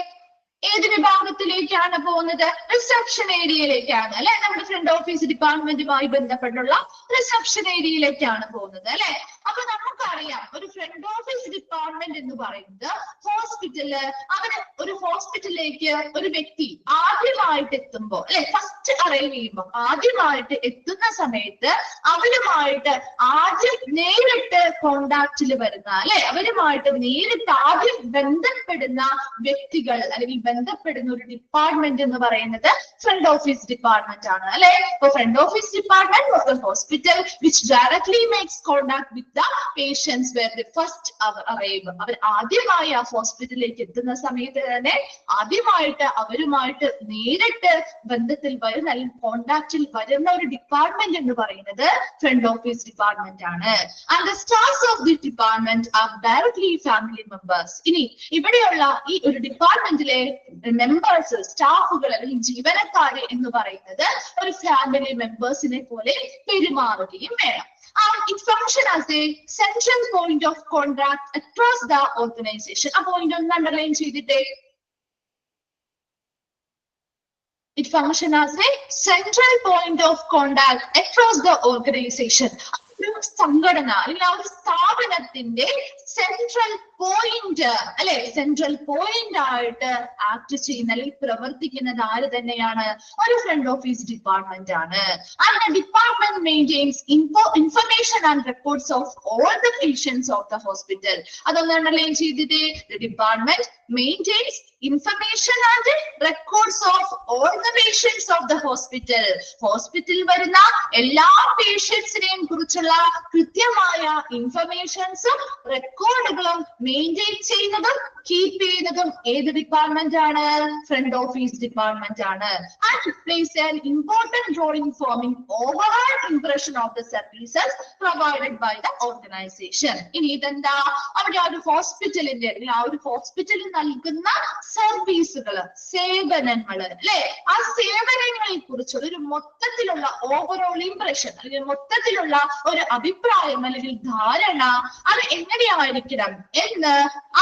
ഏത് വിഭാഗത്തിലേക്കാണ് പോകുന്നത്? റിസപ്ഷൻ ഏരിയയിലേക്കാണ് അല്ലെ. നമ്മുടെ ഫ്രണ്ട് ഓഫീസ് ഡിപ്പാർട്ട്മെന്റുമായി ബന്ധപ്പെട്ടുള്ള റിസപ്ഷൻ ഏരിയയിലേക്കാണ് പോകുന്നത് അല്ലെ. അപ്പൊ നമുക്കറിയാം ഒരു ഫ്രണ്ട് ഓഫീസ് ഡിപ്പാർട്ട്മെന്റ് എന്ന് പറയുന്നത് ഹോസ്പിറ്റല്, അവര് ഒരു ഹോസ്പിറ്റലിലേക്ക് ഒരു വ്യക്തി ആദ്യമായിട്ട് എത്തുമ്പോൾ അല്ലെ, ഫസ്റ്റ് അറൈവ് ചെയ്യുമ്പോൾ ആദ്യമായിട്ട് എത്തുന്ന സമയത്ത് അവരുമായിട്ട് ആദ്യം നേരിട്ട് കോണ്ടാക്റ്റിൽ വരുന്ന അല്ലെ, അവരുമായിട്ട് നേരിട്ട് ആദ്യം ബന്ധപ്പെടുന്ന വ്യക്തികൾ അല്ലെങ്കിൽ ബന്ധപ്പെടുന്ന ഒരു ഡിപ്പാർട്ട്മെന്റ് എന്ന് പറയുന്നത് ഫ്രണ്ട് ഓഫീസ് ഡിപ്പാർട്ട്മെന്റ് ആണ് അല്ലെ. അപ്പൊ front office department of the hospital which directly makes contact with the patients where they first arrive. അവർ ആദ്യമായി ആ ഹോസ്പിറ്റലിലേക്ക് എത്തുന്ന സമയത്ത് തന്നെ ആദ്യമായിട്ട് അവരുമായിട്ട് നേരിട്ട് ബന്ധത്തിൽ വരുന്ന അല്ലെങ്കിൽ കോണ്ടാക്റ്റിൽ വരുന്ന ഒരു ഡിപ്പാർട്ട്മെന്റ് എന്ന് പറയുന്നത് ഫ്രണ്ട് ഓഫീസ് ഡിപ്പാർട്ട്മെന്റ് ആണ്. And the staffs of the department are directly family members. ഇനി ഇവിടെയുള്ള ഈ ഒരു ഡിപ്പാർട്ട്മെന്റിലെ മെമ്പേഴ്സ്, സ്റ്റാഫുകൾ അല്ലെങ്കിൽ ജീവനക്കാര് എന്ന് പറയുന്നത് ഒരു ഫാമിലി മെമ്പേഴ്സിനെ പോലെ പെരുമാറുകയും വേണം. It functions as a central point of contact across the organization. ആ പോയിന്റ് ഒന്ന് അണ്ടർലൈൻ ചെയ്തിട്ടേ. It functions as a central point of contact across the organization. ഒരു സംഘടന അല്ലെങ്കിൽ ആ ഒരു സ്ഥാപനത്തിന്റെ സെൻട്രൽ പോയിന്റ് അല്ലെ, സെൻട്രൽ പോയിന്റ് ആയിട്ട് ആക്ട് ചെയ്യുന്ന അല്ലെങ്കിൽ പ്രവർത്തിക്കുന്നത് ആര് തന്നെയാണ്? ഒരു ഫ്രണ്ട് ഓഫീസ് ഡിപ്പാർട്ട്മെന്റ് ആണ്. And the department maintains information and records of all the patients of the hospital. അതൊന്ന് അണ്ടർലൈൻ ചെയ്തിട്ട്. The department maintains information and records of all the patients of the hospital. ഹോസ്പിറ്റലിൽ വരുന്ന എല്ലാ പേഷ്യൻസിനെയും കുറിച്ചുള്ള കൃത്യമായ ഇൻഫർമേഷൻസും റെക്കോർഡുകളും maintain ചെയ്യുന്നതും keep ചെയ്യുന്നതും ഏത് ഡിപ്പാർട്ട്മെന്റ് ആണ്? ഫ്രണ്ട് ഓഫീസ് ഡിപ്പാർട്ട്മെന്റ് ആണ്. And plays an important role in forming overall impression of the services provided by the organization. ഇനി ഇതെന്താ? അവിടെ ആ ഒരു ഹോസ്പിറ്റലിന്റെ ആ ഒരു ഹോസ്പിറ്റലിൽ നൽകുന്ന സർവീസുകൾ, സേവനങ്ങൾ അല്ലെ, ആ സേവനങ്ങളെ കുറിച്ചുള്ള ഒരു മൊത്തത്തിലുള്ള ഓവറോൾ ഇംപ്രഷൻ അല്ലെങ്കിൽ മൊത്തത്തിലുള്ള ഒരു അഭിപ്രായം അല്ലെങ്കിൽ ധാരണ അത് എങ്ങനെയായിരിക്കണം എന്ന്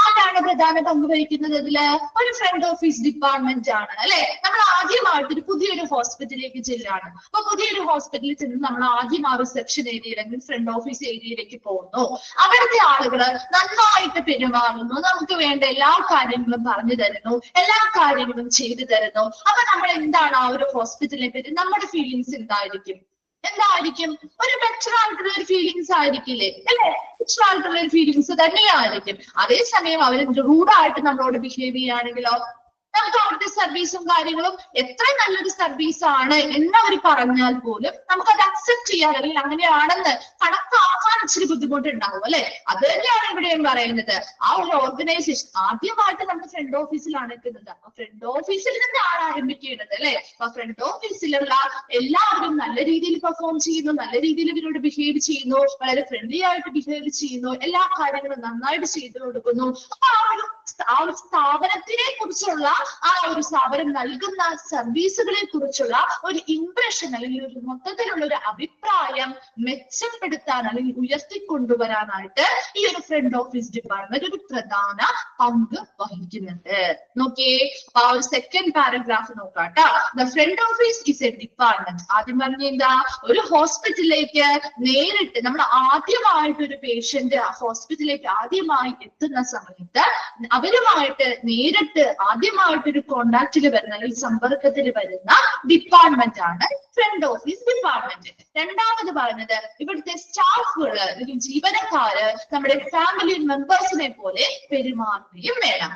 ആരാണ് പ്രധാന പങ്ക് വഹിക്കുന്നത്? ഇതില് ഒരു ഫ്രണ്ട് ഓഫീസ് ഡിപ്പാർട്ട്മെന്റ് ആണ് അല്ലെ. നമ്മൾ ആദ്യമായിട്ട് ഒരു പുതിയൊരു ഹോസ്പിറ്റലിലേക്ക് ചെല്ലാണ്. അപ്പൊ പുതിയൊരു ഹോസ്പിറ്റലിൽ ചെന്ന് നമ്മൾ ആദ്യം ആ റിസപ്ഷൻ ഏരിയ അല്ലെങ്കിൽ ഫ്രണ്ട് ഓഫീസ് ഏരിയയിലേക്ക് പോകുന്നു. അവിടുത്തെ ആളുകള് നന്നായിട്ട് പെരുമാറുന്നു, നമുക്ക് വേണ്ട എല്ലാ കാര്യങ്ങളും പറഞ്ഞു തരുന്നു, എല്ലാ കാര്യങ്ങളും ചെയ്തു തരുന്നു. അപ്പൊ നമ്മൾ എന്താണ് ആ ഒരു ഹോസ്പിറ്റലിനെ പറ്റി നമ്മുടെ ഫീലിങ്സ് എന്തായിരിക്കും? ഒരു ബെറ്റർ ആയിട്ടുള്ള ഒരു ഫീലിങ്സ് ആയിരിക്കില്ലേ അല്ലെ? ബെറ്റർ ആയിട്ടുള്ള ഒരു ഫീലിങ്സ് തന്നെയായിരിക്കും. അതേസമയം അവർ റൂഡായിട്ട് നമ്മളോട് ബിഹേവ് ചെയ്യുകയാണെങ്കിലോ, നമുക്ക് അവിടുത്തെ സർവീസും കാര്യങ്ങളും എത്ര നല്ലൊരു സർവീസ് ആണ് എന്നവർ പറഞ്ഞാൽ പോലും നമുക്കത് അക്സെപ്റ്റ് ചെയ്യാൻ അല്ലെങ്കിൽ അങ്ങനെയാണെന്ന് കണക്കാക്കാൻ ഇച്ചിരി ബുദ്ധിമുട്ടുണ്ടാവും അല്ലെ. അത് തന്നെയാണ് ഇവിടെയും പറയുന്നത്. ആ ഒരു ഓർഗനൈസേഷൻ ആദ്യമായിട്ട് നമ്മൾ ഫ്രണ്ട് ഓഫീസിലാണ് എത്തുന്നത്. അപ്പൊ ഫ്രണ്ട് ഓഫീസിൽ നിന്നാണ് ആരംഭിക്കേണ്ടത് അല്ലെ. അപ്പൊ ഫ്രണ്ട് ഓഫീസിലുള്ള എല്ലാവരും നല്ല രീതിയിൽ പെർഫോം ചെയ്യുന്നു, നല്ല രീതിയിൽ ഇവരോട് ബിഹേവ് ചെയ്യുന്നു, വളരെ ഫ്രണ്ട്ലി ആയിട്ട് ബിഹേവ് ചെയ്യുന്നു, എല്ലാ കാര്യങ്ങളും നന്നായിട്ട് ചെയ്തു കൊടുക്കുന്നു. അപ്പൊ ആ ഒരു സ്ഥാപനത്തിനെ കുറിച്ചുള്ള ആ ഒരു സ്ഥാപനം നൽകുന്ന സർവീസുകളെ കുറിച്ചുള്ള ഒരു ഇംപ്രഷൻ അല്ലെങ്കിൽ ഒരു മൊത്തത്തിലുള്ള ഒരു അഭിപ്രായം മെച്ചപ്പെടുത്താൻ അല്ലെങ്കിൽ ഉയർത്തിക്കൊണ്ടുവരാനായിട്ട് ഈ ഒരു ഫ്രണ്ട് ഓഫീസ് ഡിപ്പാർട്ട്മെന്റ് ഒരു പ്രധാന പങ്ക് വഹിക്കുന്നുണ്ട്. നോക്കിയേ, ആ ഒരു സെക്കൻഡ് പാരഗ്രാഫ് നോക്കാട്ടോ. The front office is a department. ആദ്യം പറഞ്ഞ എന്താ? ഒരു ഹോസ്പിറ്റലിലേക്ക് നേരിട്ട് നമ്മൾ ആദ്യമായിട്ട് ഒരു പേഷ്യന്റ് ഹോസ്പിറ്റലിലേക്ക് ആദ്യമായി എത്തുന്ന സമയത്ത് അവരുമായിട്ട് നേരിട്ട് ആദ്യമായിട്ടൊരു കോണ്ടാക്റ്റിൽ വരുന്ന അല്ലെങ്കിൽ സമ്പർക്കത്തിൽ വരുന്ന ഡിപ്പാർട്ട്മെന്റ് ആണ് ഫ്രണ്ട് ഓഫീസ് ഡിപ്പാർട്ട്മെന്റ്. രണ്ടാമത് പറഞ്ഞത് ഇവിടുത്തെ സ്റ്റാഫുകൾ അല്ലെങ്കിൽ ജീവനക്കാര് നമ്മുടെ ഫാമിലി മെമ്പേഴ്സിനെ പോലെ പെരുമാറുകയും വേണം.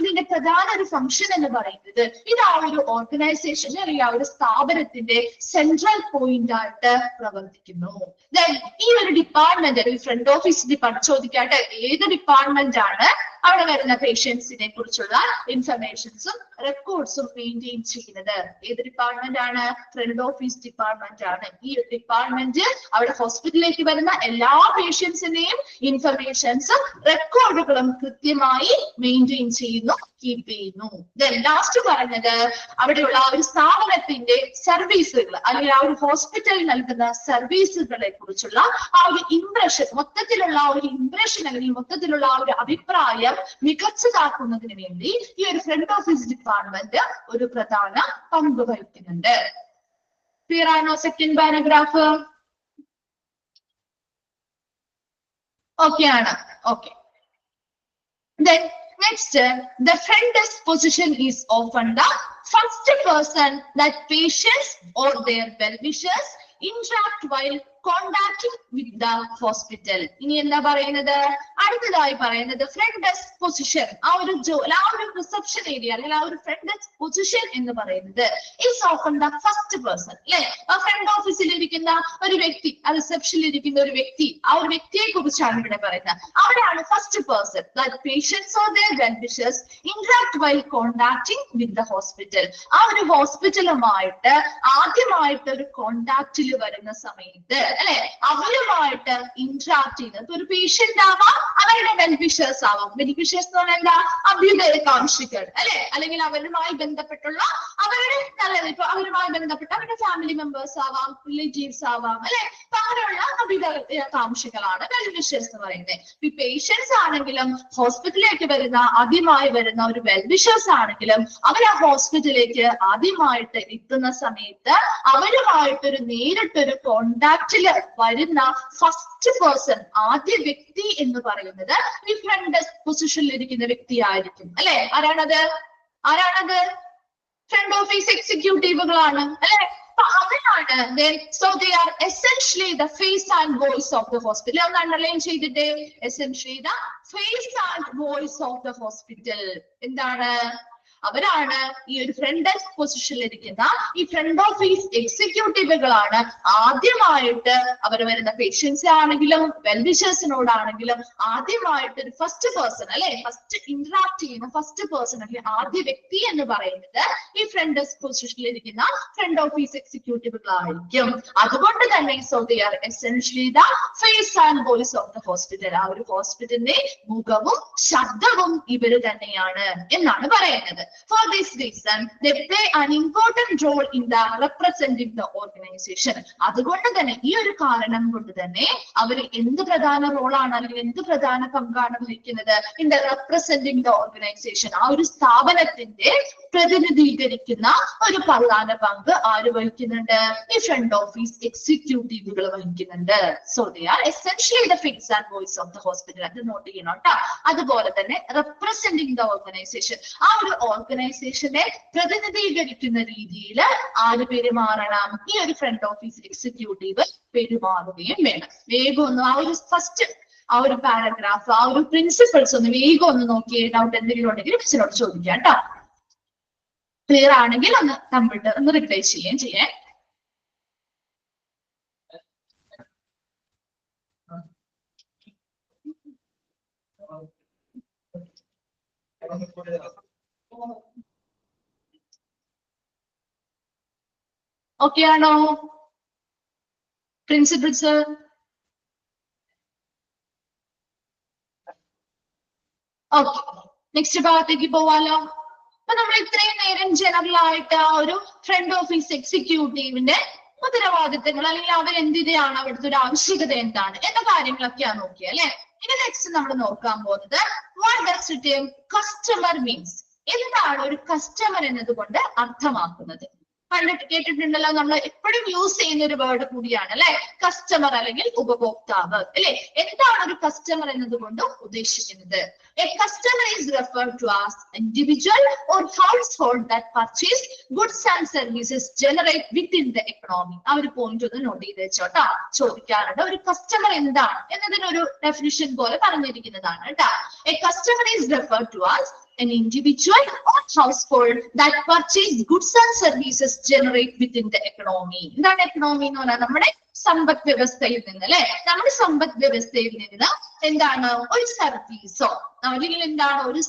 ഇതിന്റെ പ്രധാന ഒരു ഫംഗ്ഷൻ എന്ന് പറയുന്നത് ഇത് ആ ഒരു ഓർഗനൈസേഷൻ അല്ലെങ്കിൽ ആ ഒരു സ്ഥാപനത്തിന്റെ സെൻട്രൽ പോയിന്റ് ആയിട്ട് പ്രവർത്തിക്കുന്നു. ഈ ഒരു ഡിപ്പാർട്ട്മെന്റ് അല്ലെങ്കിൽ ഫ്രണ്ട് ഓഫീസ് ഡിപ്പാർട്ട്മെന്റ് ചോദിക്കാട്ടെ, ഏത് ഡിപ്പാർട്ട്മെന്റ് ആണ് അവിടെ വരുന്ന പേഷ്യൻസിനെ കുറിച്ചുള്ള ഇൻഫർമേഷൻസും റെക്കോർഡ്സും മെയിൻറ്റെയിൻ ചെയ്യുന്നത്? ഏത് ഡിപ്പാർട്ട്മെന്റ് ആണ്? ഫ്രണ്ട് ഓഫീസ് ഡിപ്പാർട്ട്മെന്റ് ആണ്. ഈ ഡിപ്പാർട്ട്മെന്റ് അവിടെ ഹോസ്പിറ്റലിലേക്ക് വരുന്ന എല്ലാ പേഷ്യൻസിന്റെയും ഇൻഫർമേഷൻസും റെക്കോർഡുകളും കൃത്യമായി മെയിൻറ്റെയിൻ ചെയ്യുന്നു, കീപ്പ് ചെയ്യുന്നു. ലാസ്റ്റ് പറഞ്ഞത് അവിടെയുള്ള ആ ഒരു സ്ഥാപനത്തിന്റെ സർവീസുകൾ അല്ലെങ്കിൽ ആ ഒരു ഹോസ്പിറ്റലിൽ നൽകുന്ന സർവീസുകളെ കുറിച്ചുള്ള ആ ഒരു ഇംപ്രഷൻ, മൊത്തത്തിലുള്ള ആ ഒരു ഇംപ്രഷൻ അല്ലെങ്കിൽ മൊത്തത്തിലുള്ള ആ ഒരു അഭിപ്രായം മികച്ചതാക്കുന്നതിന് വേണ്ടി ഈ ഒരു ഫ്രണ്ട് ഓഫീസ് ഡിപ്പാർട്ട്മെന്റ് ഒരു പ്രധാന പങ്ക് വഹിക്കുന്നുണ്ട്. ക്ലിയർ ആണോ സെക്കൻഡ് പാരഗ്രാഫ്? ഓക്കെ ആണ്. Okay. Then next, the front desk position is often the first person that patients or their well-wishers interact while contacting with the hospital. ഇനി എന്താ പറയുന്നത്? അടുത്തതായി പറയുന്നത് ഫ്രണ്ട് ഡെസ്ക് പൊസിഷൻ. ആ ഒരു റിസപ്ഷൻ ഏരിയ അല്ലെങ്കിൽ ആ ഒരു ഫ്രണ്ട് ഡെസ്ക് പൊസിഷൻ എന്ന് പറയുന്നത് is often the first person അല്ലെ. ആ ഫ്രണ്ട് ഓഫീസിൽ ഇരിക്കുന്ന ഒരു വ്യക്തി, ആ റിസപ്ഷനിൽ ഇരിക്കുന്ന ഒരു വ്യക്തി, ആ ഒരു വ്യക്തിയെ കുറിച്ചാണ് ഇവിടെ പറയുന്നത്. അവിടെയാണ് first person that patients or their well-wishers interact while contacting with the hospital. ആ ഒരു ഹോസ്പിറ്റലുമായിട്ട് ആദ്യമായിട്ട് ഒരു കോണ്ടാക്റ്റിൽ വരുന്ന സമയത്ത് അല്ലെ അവരുമായിട്ട് ഇന്ററാക്ട് ചെയ്യുന്നത് ഒരു പേഷ്യന്റ് ആവാം, അവരുടെ വെൽവിഷേഴ്സ് ആവാം. വെൽവിഷേഴ്സ് എന്ന് പറഞ്ഞാൽ എന്താ? അഭ്യുദയകാംക്ഷികൾ അല്ലെ, അല്ലെങ്കിൽ അവരുമായി ബന്ധപ്പെട്ടുള്ള അവരുടെ ഇപ്പൊ അവരുമായി ബന്ധപ്പെട്ട അവരുടെ ഫാമിലി മെമ്പേഴ്സ് ആവാം, റിലേറ്റീവ്സ് ആവാം അല്ലെ. അപ്പൊ അങ്ങനെയുള്ള അഭ്യുദയകാംക്ഷികളാണ് വെൽവിഷേഴ്സ് എന്ന് പറയുന്നത്. ഈ പേഷ്യൻസ് ആണെങ്കിലും ഹോസ്പിറ്റലിലേക്ക് ആദ്യമായി വരുന്ന ഒരു വെൽവിഷേഴ്സ് ആണെങ്കിലും അവർ ആ ഹോസ്പിറ്റലിലേക്ക് ആദ്യമായിട്ട് എത്തുന്ന സമയത്ത് അവരുമായിട്ടൊരു നേരിട്ടൊരു കോണ്ടാക്റ്റില് വരുന്ന ഫസ്റ്റ് പേഴ്സൺ, ആദ്യ വ്യക്തി എന്ന് പറയുന്നത് ഈ ഫ്രണ്ട് ഡെസ്ക് പൊസിഷനിൽ ഇരിക്കുന്ന വ്യക്തിയായിരിക്കും അല്ലെ. ആരാണത്? ഫ്രണ്ട് ഓഫീസ് എക്സിക്യൂട്ടീവുകളാണ് അല്ലെ. അവരാണ്. So they are essentially the face and voice of the hospital. ഒന്ന് അണ്ടർലൈൻ ചെയ്തിട്ടേ, essentially the face and voice of the hospital. എന്താണ്? അവരാണ് ഈ ഒരു ഫ്രണ്ട് ഡെസ്ക് പൊസിഷനിൽ ഇരിക്കുന്ന ഈ ഫ്രണ്ട് ഓഫീസ് എക്സിക്യൂട്ടീവുകളാണ് ആദ്യമായിട്ട് അവർ വരുന്ന പേഷ്യൻസ് ആണെങ്കിലും വെൽവിഷേഴ്സിനോടാണെങ്കിലും ആദ്യമായിട്ട് ഒരു ഫസ്റ്റ് പേഴ്സൺ അല്ലെ, ഫസ്റ്റ് ഇന്ററാക്ട് ചെയ്യുന്ന ഫസ്റ്റ് പേഴ്സൺ അല്ലെങ്കിൽ ആദ്യ വ്യക്തി എന്ന് പറയുന്നത് ഈ ഫ്രണ്ട് ഡെസ്ക് പൊസിഷനിൽ ഇരിക്കുന്ന ഫ്രണ്ട് ഓഫീസ് എക്സിക്യൂട്ടീവുകളായിരിക്കും. അതുകൊണ്ട് തന്നെ so they are essentially the face and voice of the hospital. ആ ഒരു ഹോസ്പിറ്റലിന്റെ മുഖവും ശബ്ദവും ഇവര് തന്നെയാണ് എന്നാണ് പറയുന്നത്. For this reason they play an important role in the representing the organization. അതുകൊണ്ട് തന്നെ ഈ ഒരു കാരണം കൊണ്ട് തന്നെ അവർ എന്ത് പ്രധാന റോളാണ് അല്ലെങ്കിൽ എന്ത് പ്രധാന പങ്കാണ് വഹിക്കുന്നത്? In the representing the organisation. ആ ഒരു സ്ഥാപനത്തിന്റെ പ്രതിനിധീകരിക്കുന്ന ഒരു പ്രധാന പങ്ക് ആര് വഹിക്കുന്നുണ്ട്? ഈ ഫ്രണ്ട് ഓഫീസ് എക്സിക്യൂട്ടീവുകൾ വഹിക്കുന്നുണ്ട്. So they are essentially the face and voice of the hospital. അത് നോട്ട് ചെയ്യണം കേട്ടോ. അതുപോലെ തന്നെ റെപ്രസെന്റിംഗ് ദ ഓർഗനൈസേഷൻ, ആ ഒരു ഓർഗനൈസേഷനെ പ്രതിനിധീകരിക്കുന്ന രീതിയിൽ ആര് പെരുമാറണം? ഈ ഒരു ഫ്രണ്ട് ഓഫീസ് എക്സിക്യൂട്ടീവ് പെരുമാറുകയും വേണം. വേഗം ഒന്ന് ആ ഒരു ഫസ്റ്റ് ആ ഒരു പാരഗ്രാഫ്, ആ ഒരു പ്രിൻസിപ്പിൾസ് ഒന്ന് വേഗം ഒന്ന് നോക്കിയേ. ഡൗട്ട് എന്തെങ്കിലും ഉണ്ടെങ്കിൽ മിസ്സിനോട് ചോദിക്കാം കേട്ടോ. ക്ലിയർ ആണെങ്കിൽ ഒന്ന് കമ്പ്യൂട്ടർ ഒന്ന് റിപ്ലൈ ചെയ്യേ. ഓക്കെ ആണോ പ്രിൻസിപ്പിൾസ്? ഓക്കെ, നെക്സ്റ്റ് ഭാഗത്തേക്ക് പോവാലോ. അപ്പൊ നമ്മൾ ഇത്രയും നേരം ജനറൽ ആയിട്ട് ആ ഒരു ഫ്രണ്ട് ഓഫീസ് എക്സിക്യൂട്ടീവിന്റെ ഉത്തരവാദിത്തങ്ങൾ അല്ലെങ്കിൽ അവർ എന്തിനാണ്, അവിടുത്തെ ഒരു ആവശ്യകത എന്താണ് എന്ന കാര്യങ്ങളൊക്കെയാണ് നോക്കിയത് അല്ലെ. ഇനി നെക്സ്റ്റ് നമ്മൾ നോക്കാൻ പോകുന്നത് what does it customer means. എന്താണ് ഒരു കസ്റ്റമർ എന്നതുകൊണ്ട് അർത്ഥമാക്കുന്നത്? കേട്ടിട്ടുണ്ടല്ലോ, നമ്മൾ എപ്പോഴും യൂസ് ചെയ്യുന്ന ഒരു വേർഡ് കൂടിയാണ് അല്ലെ, കസ്റ്റമർ അല്ലെങ്കിൽ ഉപഭോക്താവ് അല്ലെ. എന്താണ് ഒരു കസ്റ്റമർ എന്നതുകൊണ്ട് ഉദ്ദേശിക്കുന്നത്? A customer is referred to as individual or household that purchase goods and services generate within the economy. ആ ഒരു പോയിന്റ് ഒന്ന് നോട്ട് ചെയ്ത് വെച്ചോട്ടാ. ചോദിക്കാറുണ്ട് ഒരു കസ്റ്റമർ എന്താണ് എന്നതിനൊരു ഡെഫിനിഷൻ പോലെ പറഞ്ഞിരിക്കുന്നതാണ് കേട്ടാ. A customer is referred to as an individual or household that purchase goods and services generate within the economy. എന്താണ് എക്കണോമി എന്ന് പറഞ്ഞാൽ നമ്മുടെ സമ്പദ് വ്യവസ്ഥയിൽ നിന്ന് അല്ലെ. നമ്മുടെ സമ്പദ് വ്യവസ്ഥയിൽ നിന്ന് എന്താണ് ഒരു സർവീസോ അല്ലെങ്കിൽ എന്താണ് ഒരു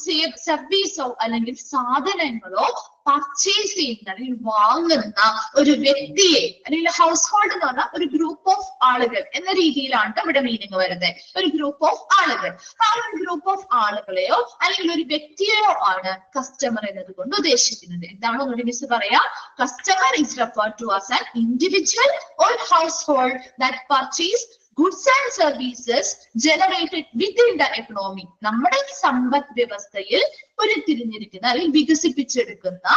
സർവീസോ അല്ലെങ്കിൽ സാധനങ്ങളോ പർച്ചേസ് ചെയ്യുന്ന അല്ലെങ്കിൽ വാങ്ങുന്ന ഒരു വ്യക്തിയെ അല്ലെങ്കിൽ ഹൗസ് ഹോൾഡ് എന്ന് പറഞ്ഞാൽ ഒരു ഗ്രൂപ്പ് ഓഫ് ആളുകൾ എന്ന രീതിയിലാണ് ഇവിടെ മീനിങ് വരുന്നത്. ഒരു ഗ്രൂപ്പ് ഓഫ് ആളുകൾ, ആ ഒരു ഗ്രൂപ്പ് ഓഫ് ആളുകളെയോ അല്ലെങ്കിൽ ഒരു വ്യക്തിയെയോ ആണ് കസ്റ്റമർ എന്നതുകൊണ്ട് ഉദ്ദേശിക്കുന്നത്. എന്താണോ മിസ് പറയാ? Customer is referred to as an individual or household that purchase goods and services generated within the economy. നമ്മുടെ സമ്പദ് വ്യവസ്ഥയിൽ ഉരുത്തിരിഞ്ഞിരിക്കുന്ന അല്ലെങ്കിൽ വികസിപ്പിച്ചെടുക്കുന്ന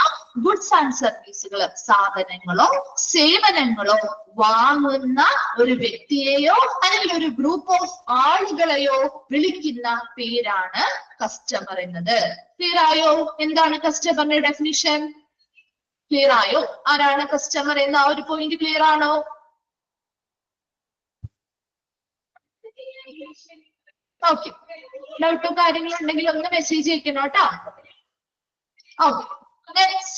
ഗുഡ്സ് ആൻഡ് സർവീസുകൾ, സാധനങ്ങളോ സേവനങ്ങളോ വാങ്ങുന്ന ഒരു വ്യക്തിയെയോ അല്ലെങ്കിൽ ഒരു ഗ്രൂപ്പ് ഓഫ് ആളുകളെയോ വിളിക്കുന്ന പേരാണ് കസ്റ്റമർ എന്നത്. ക്ലിയർ ആയോ? എന്താണ് കസ്റ്റമറിന്റെ ഡെഫിനിഷൻ? ക്ലിയർ ആയോ? ആരാണ് കസ്റ്റമർ എന്ന ആ ഒരു പോയിന്റ് ക്ലിയർ ആണോ? ഓക്കെ, ഡൗട്ടോ കാര്യങ്ങൾ ഉണ്ടെങ്കിൽ ഒന്ന് മെസ്സേജ് അയക്കണം കേട്ടോ. Okay,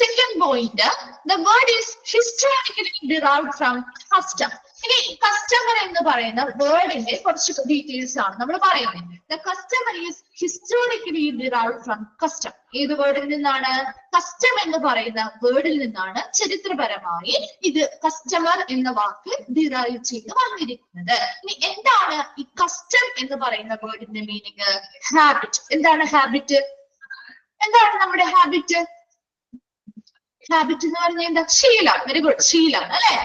second point, the word is historically derived from custom. ഇനി കസ്റ്റമർ എന്ന് പറയുന്ന വേർഡിന്റെ കുറച്ച് ഡീറ്റെയിൽസ് ആണ് നമ്മൾ പറയുന്നത്. The customer is historically derived from custom. ഏത് വേർഡിൽ നിന്നാണ്? കസ്റ്റം എന്ന് പറയുന്ന വേർഡിൽ നിന്നാണ് ചരിത്രപരമായി ഇത് കസ്റ്റമർ എന്ന വാക്ക് ഡിറൈവ് ചെയ്ത് വന്നിരിക്കുന്നത്. ഇനി എന്താണ് ഈ കസ്റ്റം എന്ന് പറയുന്ന വേർഡിന്റെ മീനിങ്? ഹാബിറ്റ്. എന്താണ് ഹാബിറ്റ്? എന്താണ് നമ്മുടെ ഹാബിറ്റ്? ഹാബിറ്റ് എന്ന് പറഞ്ഞാൽ എന്താ? ശീലം. വെരി ഗുഡ്, ശീലം അല്ലെ.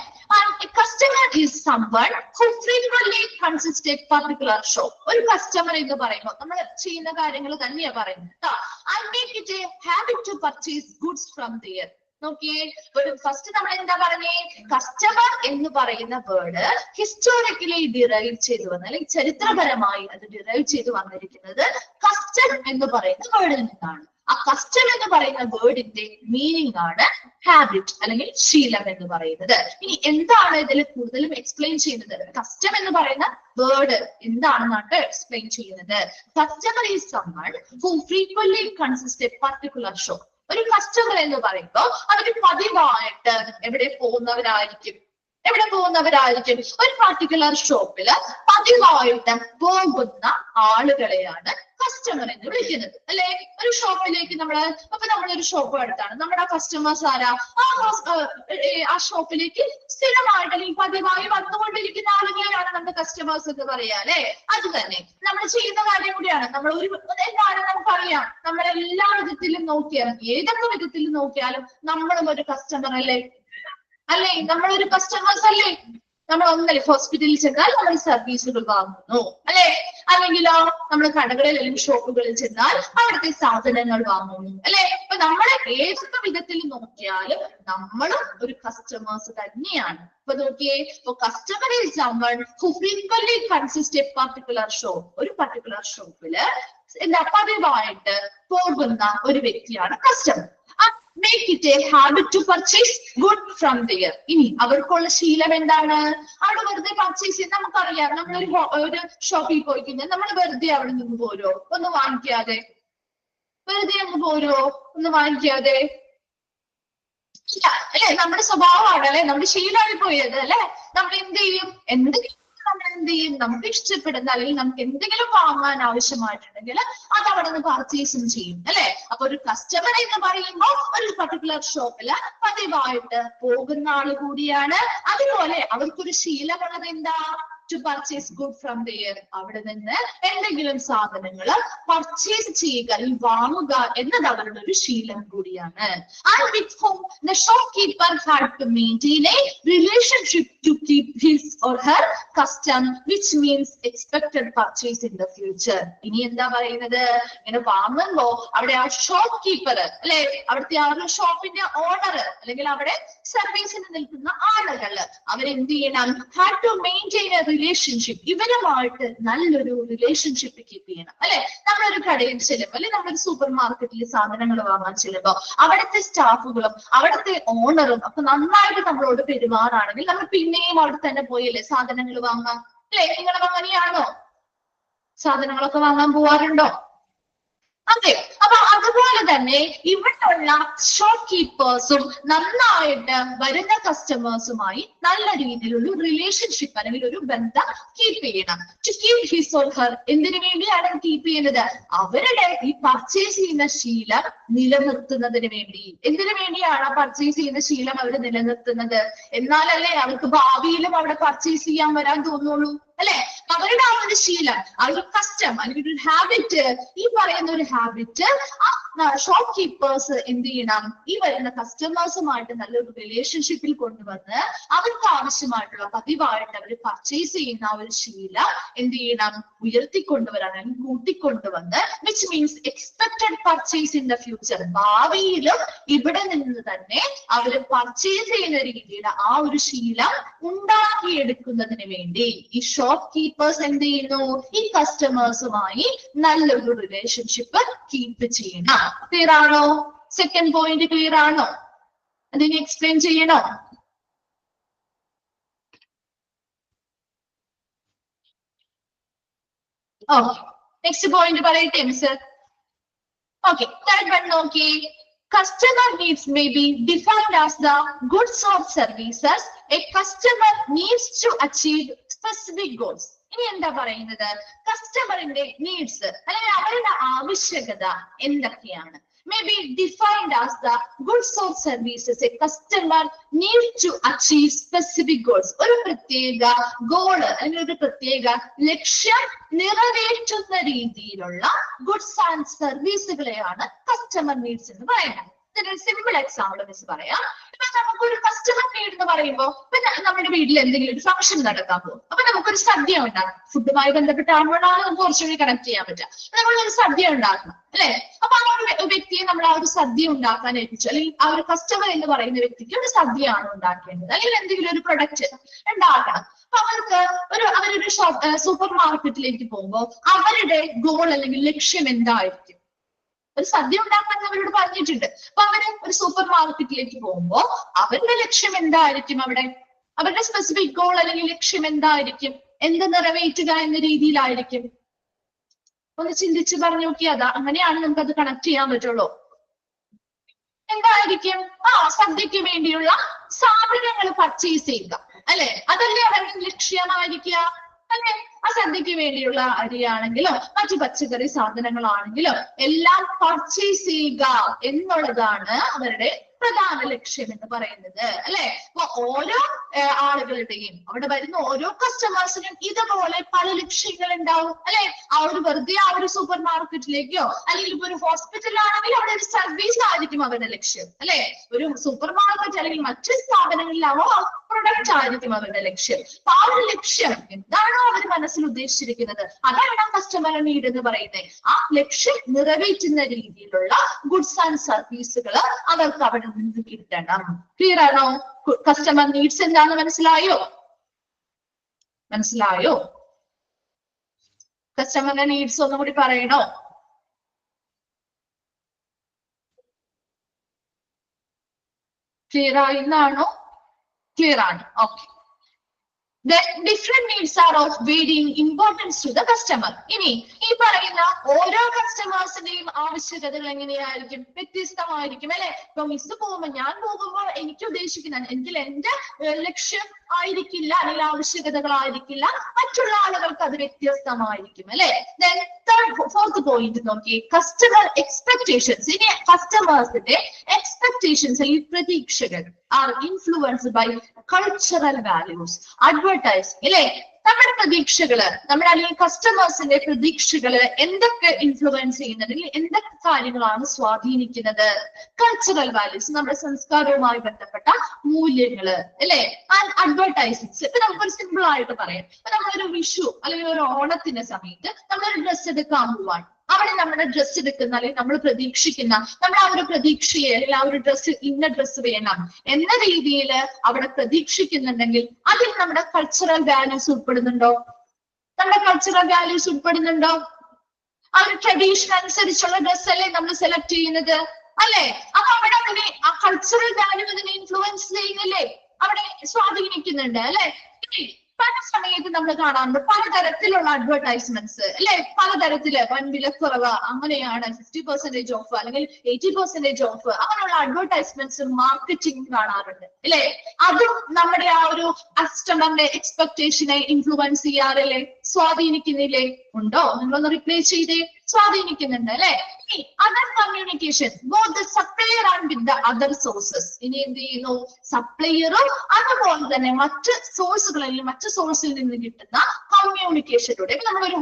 A customer is someone who frequently consists a particular shop. ഒരു കസ്റ്റമർ എന്ന് പറയുമ്പോൾ നമ്മൾ ചെയ്യുന്ന കാര്യങ്ങൾ തന്നെയാ പറയുന്നത് കേട്ടോ. I make it a habit to purchase goods from there. നോക്കിയേ, ഒരു ഫസ്റ്റ് നമ്മൾ എന്താ പറഞ്ഞേ? കസ്റ്റമർ എന്ന് പറയുന്ന വേർഡ് ഹിസ്റ്റോറിക്കലി ഡിറൈവ് ചെയ്തു വന്ന അല്ലെങ്കിൽ ചരിത്രപരമായി അത് ഡിറൈവ് ചെയ്തു വന്നിരിക്കുന്നത് കസ്റ്റം എന്ന് പറയുന്ന വേർഡിൽ നിന്നാണ്. ആ കസ്റ്റം എന്ന് പറയുന്ന വേർഡിന്റെ മീനിങ് ആണ് ഹാബിറ്റ് അല്ലെങ്കിൽ ശീലം എന്ന് പറയുന്നത്. ഇനി എന്താണ് ഇതിൽ കൂടുതലും എക്സ്പ്ലെയിൻ ചെയ്യുന്നത്? കസ്റ്റം എന്ന് പറയുന്ന വേർഡ് എന്താണെന്നാണ് എക്സ്പ്ലെയിൻ ചെയ്യുന്നത്. Customer is someone who frequently consists a particular shop. ഒരു കസ്റ്റമർ എന്ന് പറയുമ്പോൾ അവര് പതിവായിട്ട് എവിടെ പോകുന്നവരായിരിക്കും? ഒരു പർട്ടിക്കുലർ ഷോപ്പില് പതിവായിട്ട് പോകുന്ന ആളുകളെയാണ് കസ്റ്റമർ എന്ന് വിളിക്കുന്നത്, അല്ലെ? ഒരു ഷോപ്പിലേക്ക് നമ്മളൊരു ഷോപ്പ് എടുത്താണ്, നമ്മുടെ കസ്റ്റമേഴ്സ് ആരാ? ആ ഷോപ്പിലേക്ക് സ്ഥിരമായിട്ട് അല്ലെങ്കിൽ പതിവായി വന്നുകൊണ്ടിരിക്കുന്ന ആളുകളെയാണ് നമ്മുടെ കസ്റ്റമേഴ്സ് എന്ന് പറയാ, അല്ലെ? അത് തന്നെ നമ്മൾ ചെയ്യുന്ന കാര്യം കൂടിയാണ്. നമ്മൾ എന്താണ് നമുക്കറിയാം, നമ്മളെല്ലാ വിധത്തിലും നോക്കിയാലും ഏതൊക്കെ വിധത്തിലും നോക്കിയാലും നമ്മളും ഒരു കസ്റ്റമർ അല്ലേ? നമ്മളൊരു കസ്റ്റമേഴ്സ് അല്ലേ? നമ്മൾ ഒന്നല്ലേ ഹോസ്പിറ്റലിൽ ചെന്നാൽ നമ്മൾ സർവീസുകൾ വാങ്ങുന്നു, അല്ലെ? അല്ലെങ്കിലോ നമ്മൾ കടകളിൽ അല്ലെങ്കിൽ ഷോപ്പുകളിൽ ചെന്നാൽ അവിടുത്തെ സാധനങ്ങൾ വാങ്ങുന്നു, അല്ലെ? അപ്പൊ നമ്മളെ ഏതൊക്കെ വിധത്തിൽ നോക്കിയാലും നമ്മളും ഒരു കസ്റ്റമേഴ്സ് തന്നെയാണ്. അപ്പൊ നോക്കിയേ, customer is someone who frequently consists a particular shop. ഒരു പർട്ടിക്കുലർ ഷോപ്പില് പതിവായിട്ട് പോകുന്ന ഒരു വ്യക്തിയാണ് customer. Make it a habit to purchase good from there. ഇനി അവർക്കുള്ള ശീലം എന്താണ്? അവിടെ വെറുതെ പർച്ചേസ് ചെയ്യാൻ നമുക്കറിയാം. നമ്മളൊരു ഷോപ്പിൽ പോയി കഴിഞ്ഞാൽ നമ്മൾ വെറുതെ അവിടെ നിന്ന് പോരോ? ഒന്ന് വാങ്ങിക്കാതെ അല്ലെ? നമ്മുടെ സ്വഭാവമാണ്, അല്ലെ? നമ്മുടെ ശീലമായി പോയത്, അല്ലെ? നമ്മൾ എന്ത് ചെയ്യും? നമുക്ക് ഇഷ്ടപ്പെടുന്ന അല്ലെങ്കിൽ നമുക്ക് എന്തെങ്കിലും വാങ്ങാൻ ആവശ്യമായിട്ടുണ്ടെങ്കിൽ അത് അവിടെ നിന്ന് പർച്ചേസും ചെയ്യും, അല്ലെ? അപ്പൊ ഒരു കസ്റ്റമർ എന്ന് പറയുമ്പോൾ ഒരു പർട്ടിക്കുലർ ഷോപ്പില് പതിവായിട്ട് പോകുന്ന ആള് കൂടിയാണ്. അതുപോലെ അവർക്കൊരു ശീലമുള്ളത് എന്താ? To purchase good from there. അവിടെ നിന്ന് എന്തെങ്കിലും സാധനങ്ങൾ പർച്ചേസ് ചെയ്യുക അല്ലെങ്കിൽ വാങ്ങുക എന്നത് അവരുടെ ഒരു ശീലം കൂടിയാണ്. And with whom the shopkeeper had to maintain a relationship to keep his or her custom, which means expected purchase in the future. ഇനി എന്താ പറയുന്നത്? ഇങ്ങനെ വാങ്ങുമ്പോ അവിടെ ആ ഷോപ്പ് കീപ്പർ, അല്ലെ? അവിടുത്തെ ആ ഒരു ഷോപ്പിന്റെ ഓണർ അല്ലെങ്കിൽ അവിടെ സർവീസിന് നിൽക്കുന്ന ആളുകള് അവരെന്ത് ചെയ്യണം? Had to maintain a relationship. ഇവരുമായിട്ട് നല്ലൊരു റിലേഷൻഷിപ്പ് കീപ്പ് ചെയ്യണം, അല്ലെ? നമ്മളൊരു കടയിൽ ചെല്ലുമ്പോൾ അല്ലെങ്കിൽ നമ്മളൊരു സൂപ്പർ മാർക്കറ്റിൽ സാധനങ്ങൾ വാങ്ങാൻ ചെല്ലുമ്പോൾ അവിടുത്തെ സ്റ്റാഫുകളും അവിടുത്തെ ഓണറും ഒക്കെ നന്നായിട്ട് നമ്മളോട് പെരുമാറാണെങ്കിൽ നമ്മൾ പിന്നെയും അവിടെ തന്നെ പോയല്ലേ സാധനങ്ങൾ വാങ്ങാം, അല്ലെ? നിങ്ങളുടെ അങ്ങനെയാണോ? സാധനങ്ങളൊക്കെ വാങ്ങാൻ പോവാറുണ്ടോ? അതെ. അപ്പൊ അതുപോലെ തന്നെ ഇവിടെയുള്ള ഷോപ്പ് കീപ്പേഴ്സും നന്നായിട്ട് വരുന്ന കസ്റ്റമേഴ്സുമായി നല്ല രീതിയിലുള്ള റിലേഷൻഷിപ്പ് അല്ലെങ്കിൽ ഒരു ബന്ധം കീപ്പ് ചെയ്യണം. To keep his or her. എന്തിനു വേണ്ടിയാണ് കീപ്പ് ചെയ്യുന്നത്? അവരുടെ ഈ പർച്ചേസ് ചെയ്യുന്ന ശീലം നിലനിർത്തുന്നതിന് വേണ്ടി. എന്തിനു വേണ്ടിയാണ് ആ പർച്ചേസ് ചെയ്യുന്ന ശീലം അവർ നിലനിർത്തുന്നത്? എന്നാലല്ലേ അവർക്ക് ഭാവിയിലും അവിടെ പർച്ചേസ് ചെയ്യാൻ വരാൻ തോന്നുള്ളൂ, അല്ലെ? അവരുടെ ആ ഒരു ശീലം, ആ ഒരു കസ്റ്റം അല്ലെങ്കിൽ ഒരു ഹാബിറ്റ്, ഈ പറയുന്ന ഒരു ഹാബിറ്റ് ഷോപ്പ് കീപ്പേഴ്സ് എന്ത് ചെയ്യണം? ഈ വരുന്ന കസ്റ്റമേഴ്സുമായിട്ട് നല്ലൊരു റിലേഷൻഷിപ്പിൽ കൊണ്ടുവന്ന് അവർക്ക് ആവശ്യമായിട്ടുള്ള പതിവായിട്ട് അവർ പർച്ചേസ് ചെയ്യുന്ന ആ ഒരു ശീലം എന്ത് ചെയ്യണം? ഉയർത്തിക്കൊണ്ടുവരാൻ അല്ലെങ്കിൽ കൂട്ടിക്കൊണ്ടുവന്ന്, which means expected purchase in the future. ഭാവിയിലും ഇവിടെ നിന്ന് തന്നെ അവർ പർച്ചേസ് ചെയ്യുന്ന രീതിയിൽ ആ ഒരു ശീലം ഉണ്ടാക്കിയെടുക്കുന്നതിന് വേണ്ടി ഈ ഷോപ്പ് കീപ്പേഴ്സ് എന്ത് ചെയ്യുന്നു? ഈ കസ്റ്റമേഴ്സുമായി നല്ലൊരു റിലേഷൻഷിപ്പ് കീപ്പ് ചെയ്യണം. ക്ലിയർ ആണോ? സെക്കൻഡ് പോയിന്റ് ക്ലിയർ ആണോ? അതിനെ എക്സ്പ്ലെയിൻ ചെയ്യണോ? ഓക്കെ, നെക്സ്റ്റ് പോയിന്റ് പറയട്ടെ മിസ്. ഓക്കെ, തേർഡ് വൺ നോക്കി. Customer needs may be defined as the goods or services a customer needs to achieve specific goals. ഇനി എന്താ പറയുന്നത്? കസ്റ്റമറിന്റെ നീഡ്സ് അല്ലെങ്കിൽ അവരുടെ ആവശ്യകത എന്തൊക്കെയാണ്? may be defined as the goods or services a customer needs to achieve specific goals. ഒരു പ്രത്യേക goal അല്ലെങ്കിൽ ഒരു പ്രത്യേക ലക്ഷ്യം നിറവേറ്റുന്ന രീതിയിലുള്ള ഗുഡ്സ് ആൻഡ് സർവീസുകളെയാണ് കസ്റ്റമർ നീഡ്സ് എന്ന് പറയുന്നത്. ഇതിനൊരു സിമ്പിൾ എക്സാമ്പിൾ മിസ് പറയാം. ഇപ്പൊ നമുക്കൊരു കസ്റ്റമർ നീഡ് എന്ന് പറയുമ്പോൾ നമ്മുടെ വീട്ടിൽ എന്തെങ്കിലും ഒരു ഫംഗ്ഷൻ നടക്കാൻ പോകും. അപ്പൊ നമുക്കൊരു സദ്യ ഉണ്ടാകും. ഫുഡുമായി ബന്ധപ്പെട്ടാകുമ്പോഴാണ് നമുക്ക് കുറച്ചുകൂടി കണക്ട് ചെയ്യാൻ പറ്റുക. നമ്മളൊരു സദ്യ ഉണ്ടാക്കണം, അല്ലെ? അപ്പൊ ആ ഒരു വ്യക്തിയെ നമ്മൾ ആ ഒരു സദ്യ ഉണ്ടാക്കാൻ ഏൽപ്പിച്ചു, അല്ലെങ്കിൽ ആ ഒരു കസ്റ്റമർ എന്ന് പറയുന്ന വ്യക്തിക്ക് ഒരു സദ്യയാണ് ഉണ്ടാക്കേണ്ടത്, അല്ലെങ്കിൽ എന്തെങ്കിലും ഒരു പ്രൊഡക്റ്റ് ഉണ്ടാക്കണം. അപ്പൊ അവരൊരു സൂപ്പർ മാർക്കറ്റിലേക്ക് പോകുമ്പോൾ അവരുടെ ഗോൾ അല്ലെങ്കിൽ ലക്ഷ്യം എന്തായിരിക്കും? ഒരു സദ്യ ഉണ്ടാക്കാൻ അവരോട് പറഞ്ഞിട്ടുണ്ട്. അപ്പൊ അവര് ഒരു സൂപ്പർ മാർക്കറ്റിലേക്ക് പോകുമ്പോൾ അവരുടെ ലക്ഷ്യം എന്തായിരിക്കും? അവിടെ അവരുടെ സ്പെസിഫിക് ഗോൾ അല്ലെങ്കിൽ ലക്ഷ്യം എന്തായിരിക്കും? എന്ത് നിറവേറ്റുക എന്ന രീതിയിലായിരിക്കും? ഒന്ന് ചിന്തിച്ച് പറഞ്ഞു നോക്കിയാ അങ്ങനെയാണ് നമുക്ക് അത് കണക്ട് ചെയ്യാൻ പറ്റുള്ളൂ. എന്തായിരിക്കും? സദ്യക്ക് വേണ്ടിയുള്ള സാധനങ്ങൾ പർച്ചേസ് ചെയ്യുക അല്ലെ? അതല്ലേ അവരുടെ ലക്ഷ്യമായിരിക്കുക അല്ലെ? ആ സദ്യക്ക് വേണ്ടിയുള്ള അരിയാണെങ്കിലോ മറ്റു പച്ചക്കറി സാധനങ്ങളാണെങ്കിലോ എല്ലാം പർച്ചേസ് ചെയ്യുക എന്നുള്ളതാണ് അവരുടെ പ്രധാന ലക്ഷ്യം എന്ന് പറയുന്നത് അല്ലെ? അപ്പൊ ഓരോ ആളുകളുടെയും അവിടെ വരുന്ന ഓരോ കസ്റ്റമേഴ്സിനും ഇതുപോലെ പല ലക്ഷ്യങ്ങൾ ഉണ്ടാവും അല്ലെ? വെറുതെ ആ ഒരു സൂപ്പർ മാർക്കറ്റിലേക്കോ അല്ലെങ്കിൽ ഇപ്പൊ ഒരു ഹോസ്പിറ്റലാണെങ്കിൽ അവിടെ ഒരു സർവീസ് ആയിരിക്കും അവരുടെ ലക്ഷ്യം അല്ലെ? ഒരു സൂപ്പർ മാർക്കറ്റ് അല്ലെങ്കിൽ മറ്റു സ്ഥാപനങ്ങളിലാവോ പ്രൊഡക്റ്റ് ആയിരിക്കും അവരുടെ ലക്ഷ്യം. അപ്പൊ ആ ഒരു ലക്ഷ്യം എന്താണോ അവർ മനസ്സിൽ ഉദ്ദേശിച്ചിരിക്കുന്നത് അതാണ് കസ്റ്റമർ നീഡ് എന്ന് പറയുന്നത്. ആ ലക്ഷ്യം നിറവേറ്റുന്ന രീതിയിലുള്ള ഗുഡ്സ് ആൻഡ് സർവീസുകൾ അവർക്ക് അവിടെ നിന്ന് കിട്ടണം. ക്ലിയർ ആണോ? കസ്റ്റമർ നീഡ്സ് എന്താണെന്ന് മനസ്സിലായോ? കസ്റ്റമറിന്റെ നീഡ്സ് ഒന്നും കൂടി പറയണോ? ക്ലിയർ ആയെന്നാണോ? ക്ലിയർ ആണ്. Okay. The different needs are of varying importance to the customer. ഇനി ഈ പറയുന്ന ഓരോ കസ്റ്റമേഴ്സിന്റെയും ആവശ്യകതകൾ എങ്ങനെയായിരിക്കും? വ്യത്യസ്തമായിരിക്കും അല്ലെ? ഇപ്പൊ മിസ് പോകുമ്പോൾ ഞാൻ പോകുമ്പോൾ എനിക്ക് ഉദ്ദേശിക്കുന്ന എങ്കിൽ എന്റെ ലക്ഷ്യം ആയിരിക്കില്ല അല്ലെങ്കിൽ ആവശ്യകതകളായിരിക്കില്ല, മറ്റുള്ള ആളുകൾക്ക് അത് വ്യത്യസ്തമായിരിക്കും അല്ലെ? ഫോർത്ത് പോയിന്റ് നോക്കി, കസ്റ്റമർ എക്സ്പെക്ടേഷൻസ്. ഇനി കസ്റ്റമേഴ്സിന്റെ എക്സ്പെക്ടേഷൻസ് അല്ലെങ്കിൽ പ്രതീക്ഷകൾ are influenced by cultural values. Advertising അല്ലെ? നമ്മുടെ പ്രതീക്ഷകള്, നമ്മുടെ അല്ലെങ്കിൽ കസ്റ്റമേഴ്സിന്റെ പ്രതീക്ഷകള് എന്തൊക്കെ ഇൻഫ്ലുവൻസ് ചെയ്യുന്നത്, എന്തൊക്കെ കാര്യങ്ങളാണ് സ്വാധീനിക്കുന്നത്? കൾച്ചറൽ വാല്യൂസ്, നമ്മുടെ സംസ്കാരവുമായി ബന്ധപ്പെട്ട മൂല്യങ്ങള് അല്ലെ? ആൻഡ് അഡ്വർടൈസിങ്സ്. ഇപ്പൊ നമുക്കൊരു സിമ്പിൾ ആയിട്ട് പറയാം. ഇപ്പൊ നമ്മളൊരു വിഷു അല്ലെങ്കിൽ ഒരു ഓണത്തിന്റെ സമയത്ത് നമ്മളൊരു ഡ്രസ്സ് എടുക്കാൻ പോവാണ്. അവിടെ നമ്മുടെ ഡ്രസ്സ് എടുക്കുന്ന അല്ലെങ്കിൽ നമ്മൾ പ്രതീക്ഷിക്കുന്ന, നമ്മൾ ആ ഒരു പ്രതീക്ഷയെ അല്ലെങ്കിൽ ആ ഒരു ഡ്രസ്സ് ഇന്ന ഡ്രസ്സ് വേണം എന്ന രീതിയിൽ അവിടെ പ്രതീക്ഷിക്കുന്നുണ്ടെങ്കിൽ അതിൽ നമ്മുടെ കൾച്ചറൽ വാല്യൂസ് ഉൾപ്പെടുന്നുണ്ടോ? നമ്മുടെ കൾച്ചറൽ വാല്യൂസ് ഉൾപ്പെടുന്നുണ്ടോ? ആ ഒരു ട്രഡീഷൻ അനുസരിച്ചുള്ള ഡ്രസ്സ് അല്ലേ നമ്മൾ സെലക്ട് ചെയ്യുന്നത് അല്ലെ? അപ്പൊ അവിടെ അതിനെ ആ കൾച്ചറൽ വാല്യൂ അതിനെ ഇൻഫ്ലുവൻസ് ചെയ്യുന്നില്ലേ? അവിടെ സ്വാധീനിക്കുന്നുണ്ട് അല്ലെ? പല സമയത്ത് നമ്മൾ കാണാറുണ്ട് പലതരത്തിലുള്ള അഡ്വർടൈസ്മെന്റ്സ് അല്ലെ? പലതരത്തില് വൻ വിലക്കുറവ്, അങ്ങനെയാണ് 50% ഓഫ് അല്ലെങ്കിൽ 80% ഓഫ്, അങ്ങനെയുള്ള അഡ്വർടൈസ്മെന്റ്സ് മാർക്കറ്റിംഗ് കാണാറുണ്ട് അല്ലെ? അതും നമ്മുടെ ആ ഒരു കസ്റ്റമറിന്റെ എക്സ്പെക്ടേഷനെ ഇൻഫ്ലുവൻസ് ചെയ്യാറില്ലേ? സ്വാധീനിക്കുന്നില്ലേ? ഉണ്ടോ? നിങ്ങളൊന്ന് റിപ്ലൈ ചെയ്തേ. സ്വാധീനിക്കുന്നുണ്ട് അല്ലെ? Other communication both the supplier and with the other sources. ഇനി എന്ത് ചെയ്യുന്നു? സപ്ലയറും അതുപോലെ തന്നെ മറ്റ് സോഴ്സുകളിൽ മറ്റ് സോഴ്സിൽ നിന്ന് കിട്ടുന്ന കമ്മ്യൂണിക്കേഷനിലൂടെ. ഇപ്പൊ നമ്മളൊരു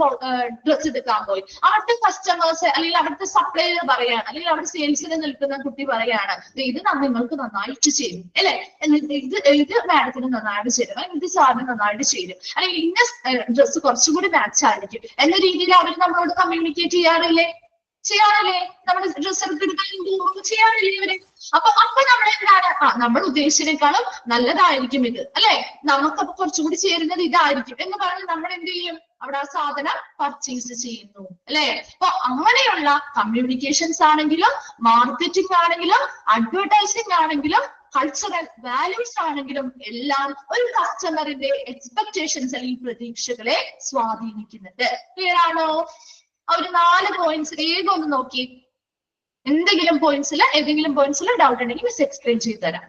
ഡ്രസ് എടുക്കാൻ പോയി, അവിടുത്തെ കസ്റ്റമേഴ്സ് അല്ലെങ്കിൽ അവിടുത്തെ സപ്ലയർ പറയാണ്, അല്ലെങ്കിൽ അവിടെ സെയിൽസിന് നിൽക്കുന്ന കുട്ടി പറയാണ്, ഇത് നിങ്ങൾക്ക് നന്നായിട്ട് ചെയ്യും അല്ലെ? ഇത് മാഡത്തിന് നന്നായിട്ട് ചേരും, അല്ലെങ്കിൽ ഇത് സാറിന് നന്നായിട്ട് ചേരും, അല്ലെങ്കിൽ ഇന്ന ഡ്രസ്സ് കുറച്ചുകൂടി മാച്ച് ആയിരിക്കും എന്ന രീതിയിൽ അവർ നമ്മളോട് കമ്മ്യൂണിക്കേറ്റ് ചെയ്യാറില്ലേ? നമ്മുടെ ഡ്രസ്സ് എടുത്തെടുക്കാൻ ചെയ്യാറില്ലേ ഇവര്? അപ്പൊ നമ്മൾ എന്താണ്? നമ്മൾ ഉദ്ദേശിച്ചതിനേക്കാളും നല്ലതായിരിക്കും ഇത് അല്ലെ? നമുക്കപ്പൊ കുറച്ചുകൂടി ചേരുന്നത് ഇതായിരിക്കും എന്ന് പറഞ്ഞ് നമ്മൾ എന്ത് ചെയ്യും? അവിടെ ആ സാധനം പർച്ചേസ് ചെയ്യുന്നു അല്ലെ? അപ്പൊ അങ്ങനെയുള്ള കമ്മ്യൂണിക്കേഷൻസ് ആണെങ്കിലും മാർക്കറ്റിംഗ് ആണെങ്കിലും അഡ്വർടൈസിംഗ് ആണെങ്കിലും കൾച്ചറൽ വാല്യൂസ് ആണെങ്കിലും എല്ലാം ഒരു കസ്റ്റമറിന്റെ എക്സ്പെക്ടേഷൻസ് അല്ലെങ്കിൽ പ്രതീക്ഷകളെ സ്വാധീനിക്കുന്നുണ്ട്. ക്ലിയർ ആണോ? ഒരു 4 പോയിന്റ്സ് വേഗം ഒന്ന് നോക്കി. ഏതെങ്കിലും പോയിന്റ്സിൽ ഡൗട്ട് ഉണ്ടെങ്കിൽ മിസ് എക്സ്പ്ലെയിൻ ചെയ്തു തരാം.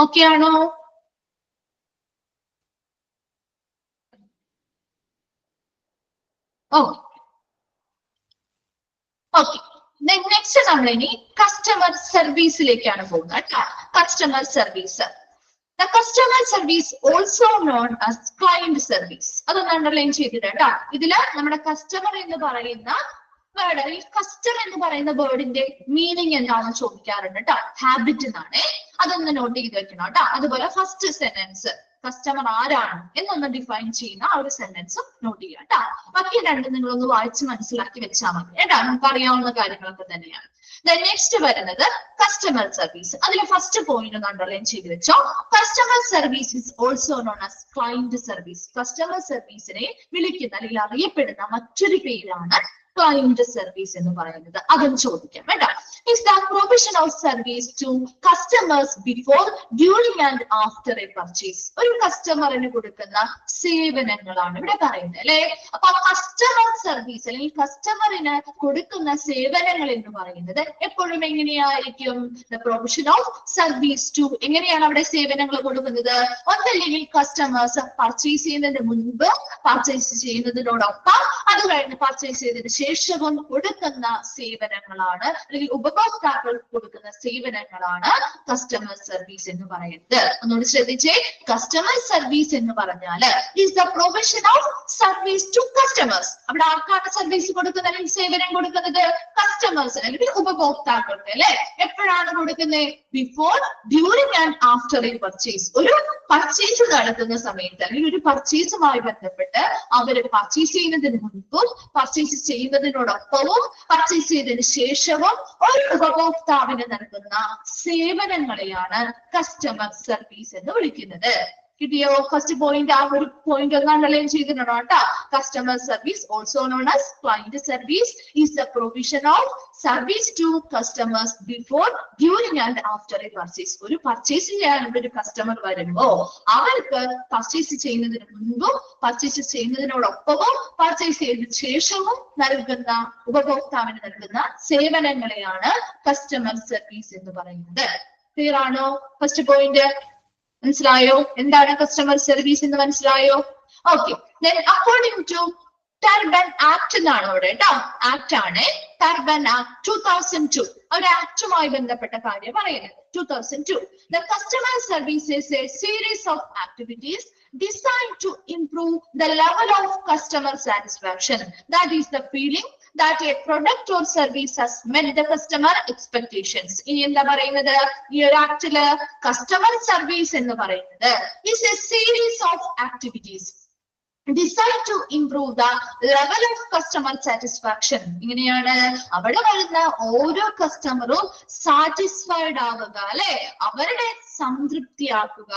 ഓക്കെ ആണോ? ഓക്കെ. നെക്സ്റ്റ് നമ്മൾ ഇനി കസ്റ്റമർ സർവീസിലേക്കാണ് പോകുന്നത് കേട്ടോ. Customer service. The customer service also known as client service. അതൊന്ന് അണ്ടർലൈൻ ചെയ്തിട്ട് കേട്ടോ. ഇതില് നമ്മുടെ കസ്റ്റമർ എന്ന് പറയുന്ന വേർഡ്, അല്ലെങ്കിൽ കസ്റ്റമർ എന്ന് പറയുന്ന വേർഡിന്റെ മീനിങ് എന്താണെന്ന് ചോദിക്കാറുണ്ട് കേട്ടോ. ഹാബിറ്റ് എന്നാണ്. അതൊന്ന് നോട്ട് ചെയ്ത് വെക്കണം കേട്ടോ. അതുപോലെ ഫസ്റ്റ് സെന്റൻസ് കസ്റ്റമർ ആരാണ് എന്നൊന്ന് ഡിഫൈൻ ചെയ്യുന്ന ആ ഒരു സെന്റൻസ് നോട്ട് ചെയ്യാം കേട്ടോ. ബാക്കി രണ്ടും നിങ്ങളൊന്ന് വായിച്ച് മനസ്സിലാക്കി വെച്ചാൽ മതി കേട്ടോ. നമുക്ക് അറിയാവുന്ന കാര്യങ്ങളൊക്കെ തന്നെയാണ്. നെക്സ്റ്റ് വരുന്നത് കസ്റ്റമർ സർവീസ്. അതിലെ ഫസ്റ്റ് പോയിന്റ് ഒന്ന് അണ്ടർലൈൻ ചെയ്ത് വെച്ചോ. Customer service is also known as client service. Customer സർവീസിനെ വിളിക്കുന്ന അല്ലെങ്കിൽ അറിയപ്പെടുന്ന മറ്റൊരു പേരാണ് ക്ലയന്റ് സർവീസ് എന്ന് പറയുന്നത്. അതും ചോദിക്കാം കേട്ടോ. is the provision of service to customers before, during and after a purchase. ഒരു കസ്റ്റമറിന് കൊടുക്കുന്ന സേവനങ്ങളാണ് ഇവിടെ പറയുന്നത് അല്ലെ. അപ്പൊ കസ്റ്റമർ സർവീസ് അല്ലെങ്കിൽ കസ്റ്റമറിന് കൊടുക്കുന്ന സേവനങ്ങൾ എന്ന് പറയുന്നത് എപ്പോഴും എങ്ങനെയായിരിക്കും? the provision of service to, എങ്ങനെയാണ് അവിടെ സേവനങ്ങൾ കൊടുക്കുന്നത്? ഒന്നല്ലെങ്കിൽ കസ്റ്റമേഴ്സ് പർച്ചേസ് ചെയ്യുന്നതിന് മുൻപ്, പർച്ചേസ് ചെയ്യുന്നതിനോടൊപ്പം, അത് കഴിഞ്ഞ് പർച്ചേസ് ചെയ്തതിന് ശേഷവും കൊടുക്കുന്ന സേവനങ്ങളാണ്, അല്ലെങ്കിൽ ഉപഭോക്താക്കൾ കൊടുക്കുന്ന സേവനങ്ങളാണ് കസ്റ്റമർ സർവീസ് എന്ന് പറയുന്നത്. ഒന്നുകൂടി ശ്രദ്ധിച്ചേ, കസ്റ്റമർ സർവീസ് എന്ന് പറഞ്ഞാൽ is the provision of service to customers. അവിടെ ആർക്കാണ് സർവീസ് കൊടുക്കുന്നത് അല്ലെങ്കിൽ സേവനം കൊടുക്കുന്നത്? കസ്റ്റമേഴ്സ് അല്ലെങ്കിൽ ഉപഭോക്താക്കൾക്ക് അല്ലെ. എപ്പോഴാണ് കൊടുക്കുന്നത്? Before, during and after a purchase. ഒരു പർച്ചേസ് നടത്തുന്ന സമയത്ത് അല്ലെങ്കിൽ ഒരു പർച്ചേസുമായി ബന്ധപ്പെട്ട് അവര് പർച്ചേസ് ചെയ്യുന്നതിന് മുൻപും പർച്ചേസ് ചെയ്യുന്നതിനോടൊപ്പവും പർച്ചേസ് ചെയ്തതിനു ശേഷവും ഒരു ഉപഭോക്താവിന് നൽകുന്ന സേവനങ്ങളെയാണ് കസ്റ്റമർ സർവീസ് എന്ന് വിളിക്കുന്നത്. കിട്ടിയോ? ഫസ്റ്റ് പോയിന്റ്, ആ ഒരു പോയിന്റ് ഒന്ന് അണ്ടർലൈൻ ചെയ്തിട്ടുണ്ടോ കേട്ടോ. Customer service, also known as client service, is the provision of service to customers before, during and after a purchase. ഒരു പർച്ചേസ് ചെയ്യാനുള്ള ഒരു കസ്റ്റമർ വരുമ്പോ അവർക്ക് പർച്ചേസ് ചെയ്യുന്നതിന് മുൻപും പർച്ചേസ് ചെയ്യുന്നതിനോടൊപ്പവും പർച്ചേസ് ചെയ്തതിനു ശേഷവും നൽകുന്ന, ഉപഭോക്താവിന് നൽകുന്ന സേവനങ്ങളെയാണ് കസ്റ്റമർ സർവീസ് എന്ന് പറയുന്നത്. ക്ലിയർ ആണോ? ഫസ്റ്റ് പോയിന്റ് മനസ്സിലായോ? എന്താണ് കസ്റ്റമർ സർവീസ് എന്ന് മനസ്സിലായോ? Okay. then according to turban act എന്നാണ് അവിടെ കേട്ടോ. ആക്ട് ആണ്, ടർബൻ ആക്ട് 2002. ഒരു ആക്ടുമായി ബന്ധപ്പെട്ട കാര്യം പറയുന്നത്. 2002. The customer service is a series of activities designed to improve the level of customer satisfaction. That is the feeling that a product or service has met the customer expectations. ഇനി എന്താ പറയുന്നത്? ഈ ഒരു ആക്ടില് customer service എന്ന് പറയുന്നത് is a series of activities designed to improve the level of customer satisfaction. ഇങ്ങനെയാണ് അവിടെ വരുന്ന ഓരോ കസ്റ്റമറും സാറ്റിസ്ഫൈഡ് ആവുക അല്ലെ, അവരുടെ സംതൃപ്തിയാക്കുക,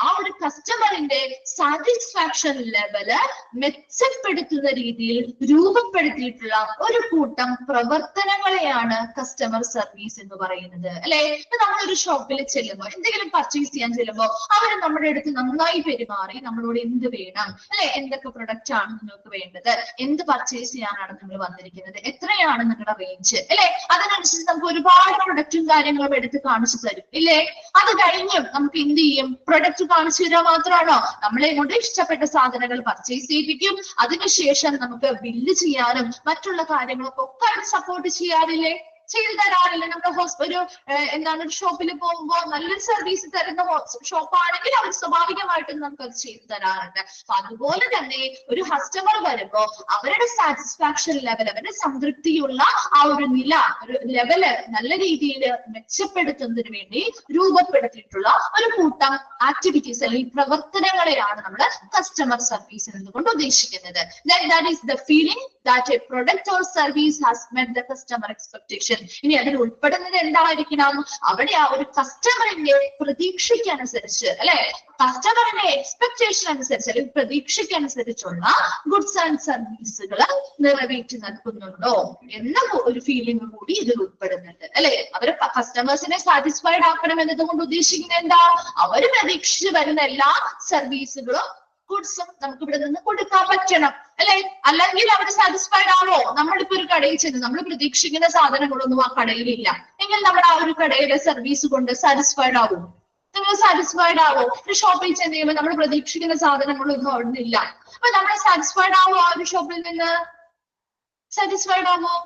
ആ ഒരു കസ്റ്റമറിന്റെ സാറ്റിസ്ഫാക്ഷൻ ലെവല് മെച്ചപ്പെടുത്തുന്ന രീതിയിൽ രൂപപ്പെടുത്തിയിട്ടുള്ള ഒരു കൂട്ടം പ്രവർത്തനങ്ങളെയാണ് കസ്റ്റമർ സർവീസ് എന്ന് പറയുന്നത് അല്ലെ. നമ്മളൊരു ഷോപ്പിൽ ചെല്ലുമ്പോൾ, എന്തെങ്കിലും പർച്ചേസ് ചെയ്യാൻ ചെല്ലുമ്പോൾ അവർ നമ്മുടെ അടുത്ത് നന്നായി പെരുമാറി നമ്മളോട് എന്ത് വേണം അല്ലെ, എന്തൊക്കെ പ്രൊഡക്റ്റ് ആണ് നിങ്ങൾക്ക് വേണ്ടത്, എന്ത് പർച്ചേസ് ചെയ്യാനാണ് നിങ്ങൾ വന്നിരിക്കുന്നത്, എത്രയാണ് നിങ്ങളുടെ റേഞ്ച് അല്ലെ, അതിനനുസരിച്ച് നമുക്ക് ഒരുപാട് പ്രൊഡക്റ്റും കാര്യങ്ങളും എടുത്ത് കാണിച്ചു തരും ഇല്ലേ. അത് കഴിഞ്ഞും നമുക്ക് എന്ത് ചെയ്യും? പ്രൊഡക്റ്റ് കാണിച്ചു തരാൻ മാത്രമാണോ? നമ്മളെ കൊണ്ട് ഇഷ്ടപ്പെട്ട സാധനങ്ങൾ പർച്ചേസ് ചെയ്യിപ്പിക്കും. അതിനുശേഷം നമുക്ക് ബില്ല് ചെയ്യാനും മറ്റുള്ള കാര്യങ്ങളൊക്കെ ഒക്കെ സപ്പോർട്ട് ചെയ്യാറില്ലേ, ചെയ്തു തരാറില്ല. നമ്മുടെ ഒരു എന്താണ് ഒരു ഷോപ്പിൽ പോകുമ്പോൾ നല്ലൊരു സർവീസ് തരുന്ന ഷോപ്പാണെങ്കിൽ അവർ സ്വാഭാവികമായിട്ടും നമുക്ക് അത് ചെയ്തു തരാറുണ്ട്. അപ്പൊ അതുപോലെ തന്നെ ഒരു കസ്റ്റമർ വരുമ്പോ അവരുടെ സാറ്റിസ്ഫാക്ഷൻ ലെവൽ, അവരുടെ സംതൃപ്തിയുള്ള ആ ഒരു നില, ഒരു ലെവല് നല്ല രീതിയിൽ മെച്ചപ്പെടുത്തുന്നതിന് വേണ്ടി രൂപപ്പെടുത്തിയിട്ടുള്ള ഒരു കൂട്ടം ആക്ടിവിറ്റീസ് അല്ലെങ്കിൽ പ്രവർത്തനങ്ങളെയാണ് നമ്മൾ കസ്റ്റമർ സർവീസ് എന്നുകൊണ്ട് ഉദ്ദേശിക്കുന്നത്. That is the feeling that a product or service has met the customer expectation. ഇനി അതിൽ ഉൾപ്പെടുന്നത് എന്തായിരിക്കണം? അവിടെ ആ ഒരു കസ്റ്റമറിന്റെ പ്രതീക്ഷയ്ക്കനുസരിച്ച് അല്ലെ, കസ്റ്റമറിന്റെ എക്സ്പെക്ടേഷൻ അനുസരിച്ച് അല്ലെങ്കിൽ പ്രതീക്ഷയ്ക്കനുസരിച്ചുള്ള ഗുഡ്സ് ആൻഡ് സർവീസുകൾ നിറവേറ്റി നൽകുന്നുണ്ടോ എന്ന ഒരു ഫീലിംഗ് കൂടി ഇതിൽ ഉൾപ്പെടുന്നുണ്ട് അല്ലെ. അവര് കസ്റ്റമേഴ്സിനെ സാറ്റിസ്ഫൈഡ് ആക്കണം എന്നതുകൊണ്ട് ഉദ്ദേശിക്കുന്നത് എന്താ? അവര് പ്രതീക്ഷിച്ച് വരുന്ന എല്ലാ സർവീസുകളും ഗുഡ്സും നമുക്ക് ഇവിടെ നിന്ന് കൊടുക്കാൻ പറ്റണം അല്ലെ. അല്ലെങ്കിൽ അവർ സാറ്റിസ്ഫൈഡ് ആവോ? നമ്മളിപ്പോ ഒരു കടയിൽ ചെന്ന് നമ്മൾ പ്രതീക്ഷിക്കുന്ന സാധനങ്ങളൊന്നും ആ കടയിലില്ല എങ്കിൽ നമ്മൾ ആ ഒരു കടയിലെ സർവീസ് കൊണ്ട് സാറ്റിസ്ഫൈഡ് ആവും? നിങ്ങൾ സാറ്റിസ്ഫൈഡ് ആവോ? ഒരു ഷോപ്പിൽ ചെന്ന് കഴിയുമ്പോൾ നമ്മൾ പ്രതീക്ഷിക്കുന്ന സാധനങ്ങളൊന്നും അവിടെ ഇല്ല. അപ്പൊ നമ്മൾ സാറ്റിസ്ഫൈഡ് ആവോ? ആ ഒരു ഷോപ്പിൽ നിന്ന് സാറ്റിസ്ഫൈഡ് ആവോ?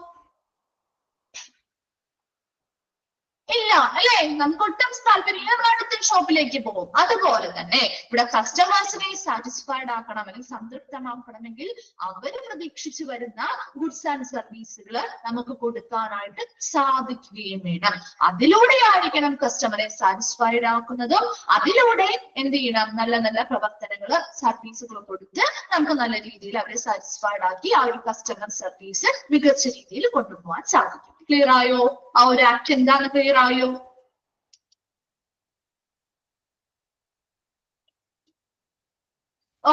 ഇല്ല അല്ലെ. നമുക്ക് ഒട്ടും താല്പര്യമില്ല, നമ്മൾ അടുത്ത ഷോപ്പിലേക്ക് പോകും. അതുപോലെ തന്നെ ഇവിടെ കസ്റ്റമേഴ്സിനെ സാറ്റിസ്ഫൈഡ് ആക്കണം അല്ലെങ്കിൽ സംതൃപ്തമാക്കണമെങ്കിൽ അവര് പ്രതീക്ഷിച്ചു വരുന്ന ഗുഡ്സ് ആൻഡ് സർവീസുകൾ നമുക്ക് കൊടുക്കാനായിട്ട് സാധിക്കുകയും വേണം. അതിലൂടെയായിരിക്കണം കസ്റ്റമറെ സാറ്റിസ്ഫൈഡ് ആക്കുന്നതും അതിലൂടെ എന്ത് ചെയ്യണം? നല്ല നല്ല പ്രവർത്തനങ്ങൾ, സർവീസുകൾ കൊടുത്ത് നമുക്ക് നല്ല രീതിയിൽ അവരെ സാറ്റിസ്ഫൈഡ് ആക്കി ആ ഒരു കസ്റ്റമർ സർവീസ് മികച്ച രീതിയിൽ കൊണ്ടുപോകാൻ സാധിക്കും. ക്ലിയർ ആയോ? ആ ഒരു ആക്ട് എന്താണ്? ക്ലിയർ ആയോ? ഓ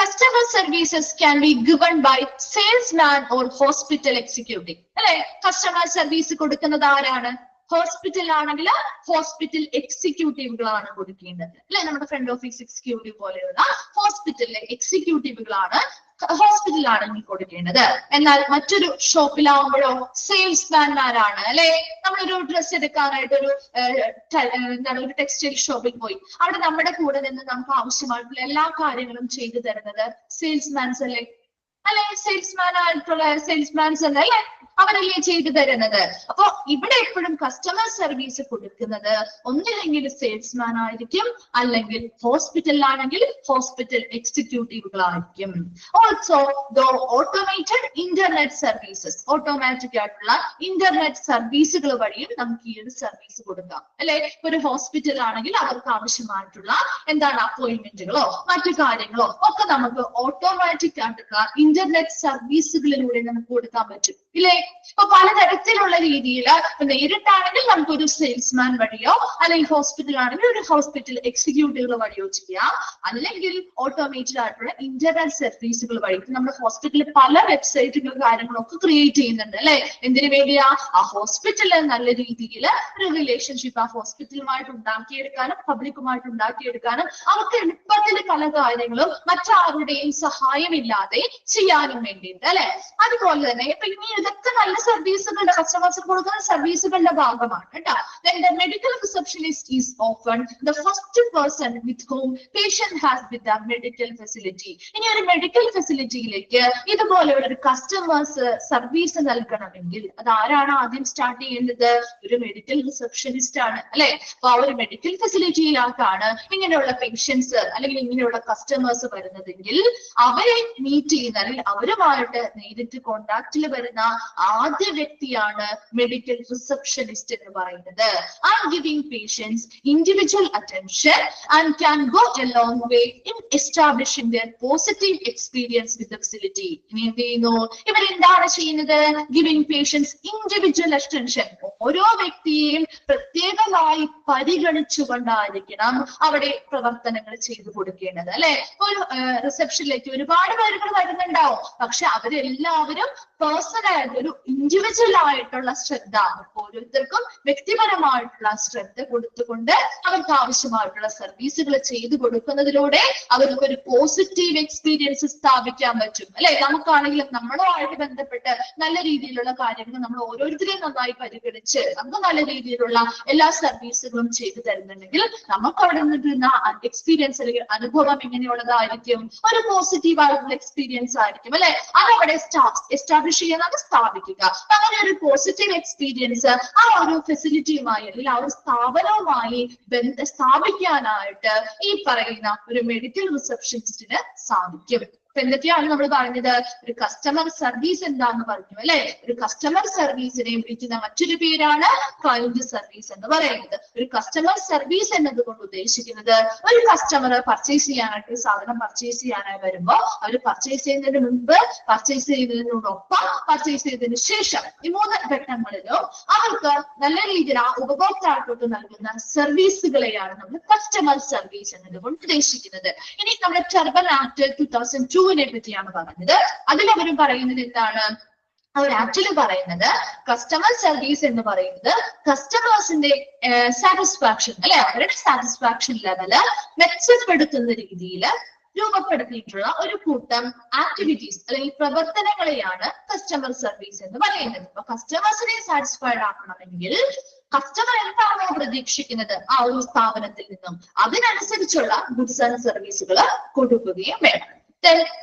customer services can be given by salesman or hospital executive. അല്ലെ, കസ്റ്റമർ സർവീസ് കൊടുക്കുന്നത് ആരാണ്? ഹോസ്പിറ്റൽ ആണെങ്കിൽ ഹോസ്പിറ്റൽ എക്സിക്യൂട്ടീവുകളാണ് കൊടുക്കേണ്ടത് അല്ലെ. നമ്മുടെ ഫ്രണ്ട് ഓഫീസ് എക്സിക്യൂട്ടീവ് പോലെയുള്ള ഹോസ്പിറ്റലിലെ എക്സിക്യൂട്ടീവുകളാണ് ഹോസ്പിറ്റലാണെങ്കിൽ കൊടുക്കേണ്ടത്. എന്നാൽ മറ്റൊരു ഷോപ്പിലാവുമ്പോഴോ സെയിൽസ്മാൻമാരാണ് അല്ലെ. നമ്മളൊരു ഡ്രസ്സ് എടുക്കാനായിട്ട് ഒരു ടെക്സ്റ്റൈൽ ഷോപ്പിൽ പോയി, അവിടെ നമ്മുടെ കൂടെ നിന്ന് നമുക്ക് ആവശ്യമായിട്ടുള്ള എല്ലാ കാര്യങ്ങളും ചെയ്തു തരുന്നത് സെയിൽസ്മാൻസ് അല്ലേ. സെയിൽസ്മാൻസ് അല്ലേ, അവരല്ലേ ചെയ്തു തരുന്നത്. അപ്പൊ ഇവിടെ എപ്പോഴും കസ്റ്റമർ സർവീസ് കൊടുക്കുന്നത് ഒന്നില്ലെങ്കിൽ സെയിൽസ്മാൻ ആയിരിക്കും, അല്ലെങ്കിൽ ഹോസ്പിറ്റലിലാണെങ്കിൽ ഹോസ്പിറ്റൽ എക്സിക്യൂട്ടീവുകളായിരിക്കും. ഓൾസോ ദോ ഓട്ടോമേറ്റഡ് ഇന്റർനെറ്റ് സർവീസസ്, ഓട്ടോമാറ്റിക് ആയിട്ടുള്ള ഇന്റർനെറ്റ് സർവീസുകൾ വഴിയും നമുക്ക് ഈ ഒരു സർവീസ് കൊടുക്കാം അല്ലെ. ഒരു ഹോസ്പിറ്റൽ ആണെങ്കിൽ അവർക്ക് ആവശ്യമായിട്ടുള്ള അപ്പോയിന്റ്മെന്റുകളോ മറ്റു കാര്യങ്ങളോ ഒക്കെ നമുക്ക് ഓട്ടോമാറ്റിക് ആയിട്ടുള്ള ഇന്റർനെറ്റ് സർവീസുകളിലൂടെ നമുക്ക് കൊടുക്കാൻ പറ്റും ഇല്ലേ. ഇപ്പൊ പലതരത്തിലുള്ള രീതിയിൽ നേരിട്ടാണെങ്കിൽ നമുക്കൊരു സെയിൽസ്മാൻ വഴിയോ അല്ലെങ്കിൽ ഹോസ്പിറ്റൽ ആണെങ്കിൽ ഒരു ഹോസ്പിറ്റൽ എക്സിക്യൂട്ടീവുകൾ വഴിയോ ചെയ്യാം, അല്ലെങ്കിൽ ഓട്ടോമേറ്റഡ് ആയിട്ടുള്ള ഇന്റർനെറ്റ് സർവീസുകൾ വഴി. നമ്മുടെ ഹോസ്പിറ്റലിൽ പല വെബ്സൈറ്റുകൾ കാര്യങ്ങളൊക്കെ ക്രിയേറ്റ് ചെയ്യുന്നുണ്ട് അല്ലെ. എന്തിനു വേണ്ടിയാ? ആ ഹോസ്പിറ്റലിൽ നല്ല രീതിയിൽ ഒരു റിലേഷൻഷിപ്പ് ആ ഹോസ്പിറ്റലുമായിട്ട് ഉണ്ടാക്കിയെടുക്കാനും പബ്ലിക്കുമായിട്ട് ഉണ്ടാക്കിയെടുക്കാനും അവർക്ക് എളുപ്പത്തിൽ പല കാര്യങ്ങളും മറ്റാരുടെയും സഹായമില്ലാതെ ചെയ്യാനും വേണ്ടിയിട്ട് അല്ലെ. അതുപോലെ തന്നെ ഇപ്പൊ ഇനി ഇതൊക്കെ നല്ല സർവീസുകളുടെ കസ്റ്റമേഴ്സിന് കൊടുക്കുന്ന സർവീസുകളുടെ ഭാഗമാണ് കേട്ടോ. Then the medical receptionist is often the first person with whom patient has with the medical facility. ഇനി ഒരു മെഡിക്കൽ ഫെസിലിറ്റിയിലേക്ക് ഇതുപോലെയുള്ള ഒരു കസ്റ്റമേഴ്സ് സർവീസ് നൽകണമെങ്കിൽ അത് ആരാണ് ആദ്യം സ്റ്റാർട്ട് ചെയ്യേണ്ടത്? ഒരു മെഡിക്കൽ റിസപ്ഷനിസ്റ്റ് ആണ് അല്ലെ. അപ്പൊ ആ ഒരു മെഡിക്കൽ ഫെസിലിറ്റിയിലേക്കാണ് ഇങ്ങനെയുള്ള പേഷ്യൻസ് അല്ലെങ്കിൽ ഇങ്ങനെയുള്ള കസ്റ്റമേഴ്സ് വരുന്നതെങ്കിൽ അവരെ മീറ്റ് ചെയ്യുന്ന അല്ലെങ്കിൽ അവരുമായിട്ട് നേരിട്ട് കോണ്ടാക്റ്റിൽ വരുന്ന ആദ്യ വ്യക്തിയാണ് മെഡിക്കൽ റിസപ്ഷനിസ്റ്റ് എന്ന് പറയുന്നത്. And giving patients individual attention and can go a long way in establishing their positive experience with the facility. ഇനി എന്ത് ചെയ്യുന്നു? ഇവരെന്താണ് ചെയ്യുന്നത്? ഗിവിംഗ് പേഷ്യൻസ് ഇൻഡിവിജ്വൽ അറ്റൻഷൻ, ഓരോ വ്യക്തിയെയും പ്രത്യേകമായി പരിഗണിച്ചുകൊണ്ടായിരിക്കണം അവിടെ പ്രവർത്തനങ്ങൾ ചെയ്തു കൊടുക്കേണ്ടത് അല്ലെ. ഒരു റിസപ്ഷനിലേക്ക് ഒരുപാട് പേരുകൾ വരുന്നുണ്ടാവും, പക്ഷെ അവരെല്ലാവരും പേഴ്സണലായിട്ട് ഒരു ഇൻഡിവിജ്വൽ ആയിട്ടുള്ള ശ്രദ്ധ, ഓരോരുത്തർക്കും വ്യക്തിപരമായിട്ടുള്ള ശ്രദ്ധ കൊടുത്തുകൊണ്ട് അവർക്ക് ആവശ്യമായിട്ടുള്ള സർവീസുകൾ ചെയ്തു കൊടുക്കുന്നതിലൂടെ അവർക്ക് ഒരു പോസിറ്റീവ് എക്സ്പീരിയൻസ് സ്ഥാപിക്കാൻ പറ്റും അല്ലെ. നമുക്കാണെങ്കിലും നമ്മളുമായിട്ട് ബന്ധപ്പെട്ട് നല്ല രീതിയിലുള്ള കാര്യങ്ങൾ നമ്മൾ ഓരോരുത്തരെയും നന്നായി പരിഗണിച്ച് നമുക്ക് നല്ല രീതിയിലുള്ള എല്ലാ സർവീസുകളും ചെയ്തു തരുന്നുണ്ടെങ്കിൽ നമുക്ക് അവിടെ നിന്നിട്ടുള്ള എക്സ്പീരിയൻസ് അല്ലെങ്കിൽ അനുഭവം എങ്ങനെയുള്ളതായിരിക്കും? ഒരു പോസിറ്റീവ് ആയിട്ടുള്ള എക്സ്പീരിയൻസ് ആയിരിക്കും അല്ലെ. അതവിടെ എസ്റ്റാബ്ലിഷ് ചെയ്യാനാണ് സ്ഥാപിക്കുക. അങ്ങനെ ഒരു പോസിറ്റീവ് എക്സ്പീരിയൻസ് ആ ഒരു ഫെസിലിറ്റിയുമായി അല്ലെങ്കിൽ ആ ഒരു സ്ഥാപനവുമായി സ്ഥാപിക്കാനായിട്ട് ഈ പറയുന്ന ഒരു മെഡിക്കൽ റിസപ്ഷനിസ്റ്റിന് സാധിക്കും. അപ്പൊ എന്തൊക്കെയാണ് നമ്മൾ പറഞ്ഞത്? ഒരു കസ്റ്റമർ സർവീസ് എന്താന്ന് പറഞ്ഞു അല്ലെ. ഒരു കസ്റ്റമർ സർവീസിനെ വിളിക്കുന്ന മറ്റൊരു പേരാണ് ക്ലയന്റ് സർവീസ് എന്ന് പറയുന്നത്. ഒരു കസ്റ്റമർ സർവീസ് എന്നതുകൊണ്ട് ഉദ്ദേശിക്കുന്നത് ഒരു കസ്റ്റമർ പർച്ചേസ് ചെയ്യാനായിട്ട് ഒരു സാധനം പർച്ചേസ് ചെയ്യാനായി വരുമ്പോൾ അവർ പർച്ചേസ് ചെയ്യുന്നതിന് മുൻപ്, പർച്ചേസ് ചെയ്യുന്നതിനോടൊപ്പം, പർച്ചേസ് ചെയ്തതിനു ശേഷം ഈ 3 ഘട്ടങ്ങളിലും അവർക്ക് നല്ല രീതിയിൽ ആ ഉപഭോക്താക്കൾക്ക് നൽകുന്ന സർവീസുകളെയാണ് നമ്മൾ കസ്റ്റമർ സർവീസ് എന്നതുകൊണ്ട് ഉദ്ദേശിക്കുന്നത്. ഇനി നമ്മുടെ ടർബൻ ആക്ട് 2002 പറ്റിയാണ് പറഞ്ഞത്. അതിലവരും പറയുന്നത് എന്താണ്? അവർ ആക്ച്വലി പറയുന്നത് കസ്റ്റമർ സർവീസ് എന്ന് പറയുന്നത് കസ്റ്റമേഴ്സിന്റെ സാറ്റിസ്ഫാക്ഷൻ അല്ലെ, അവരുടെ സാറ്റിസ്ഫാക്ഷൻ ലെവല് മെച്ചപ്പെടുത്തുന്ന രീതിയിൽ രൂപപ്പെടുത്തിയിട്ടുള്ള ഒരു കൂട്ടം ആക്ടിവിറ്റീസ് അല്ലെങ്കിൽ പ്രവർത്തനങ്ങളെയാണ് കസ്റ്റമർ സർവീസ് എന്ന് പറയുന്നത്. അപ്പൊ കസ്റ്റമേഴ്സിനെ സാറ്റിസ്ഫൈഡ് ആക്കണമെങ്കിൽ കസ്റ്റമർ എന്താണോ പ്രതീക്ഷിക്കുന്നത് ആ ഒരു സ്ഥാപനത്തിൽ നിന്നും അതിനനുസരിച്ചുള്ള ഗുഡ്സ് ആൻഡ് സർവീസുകൾ കൊടുക്കുകയും വേണം.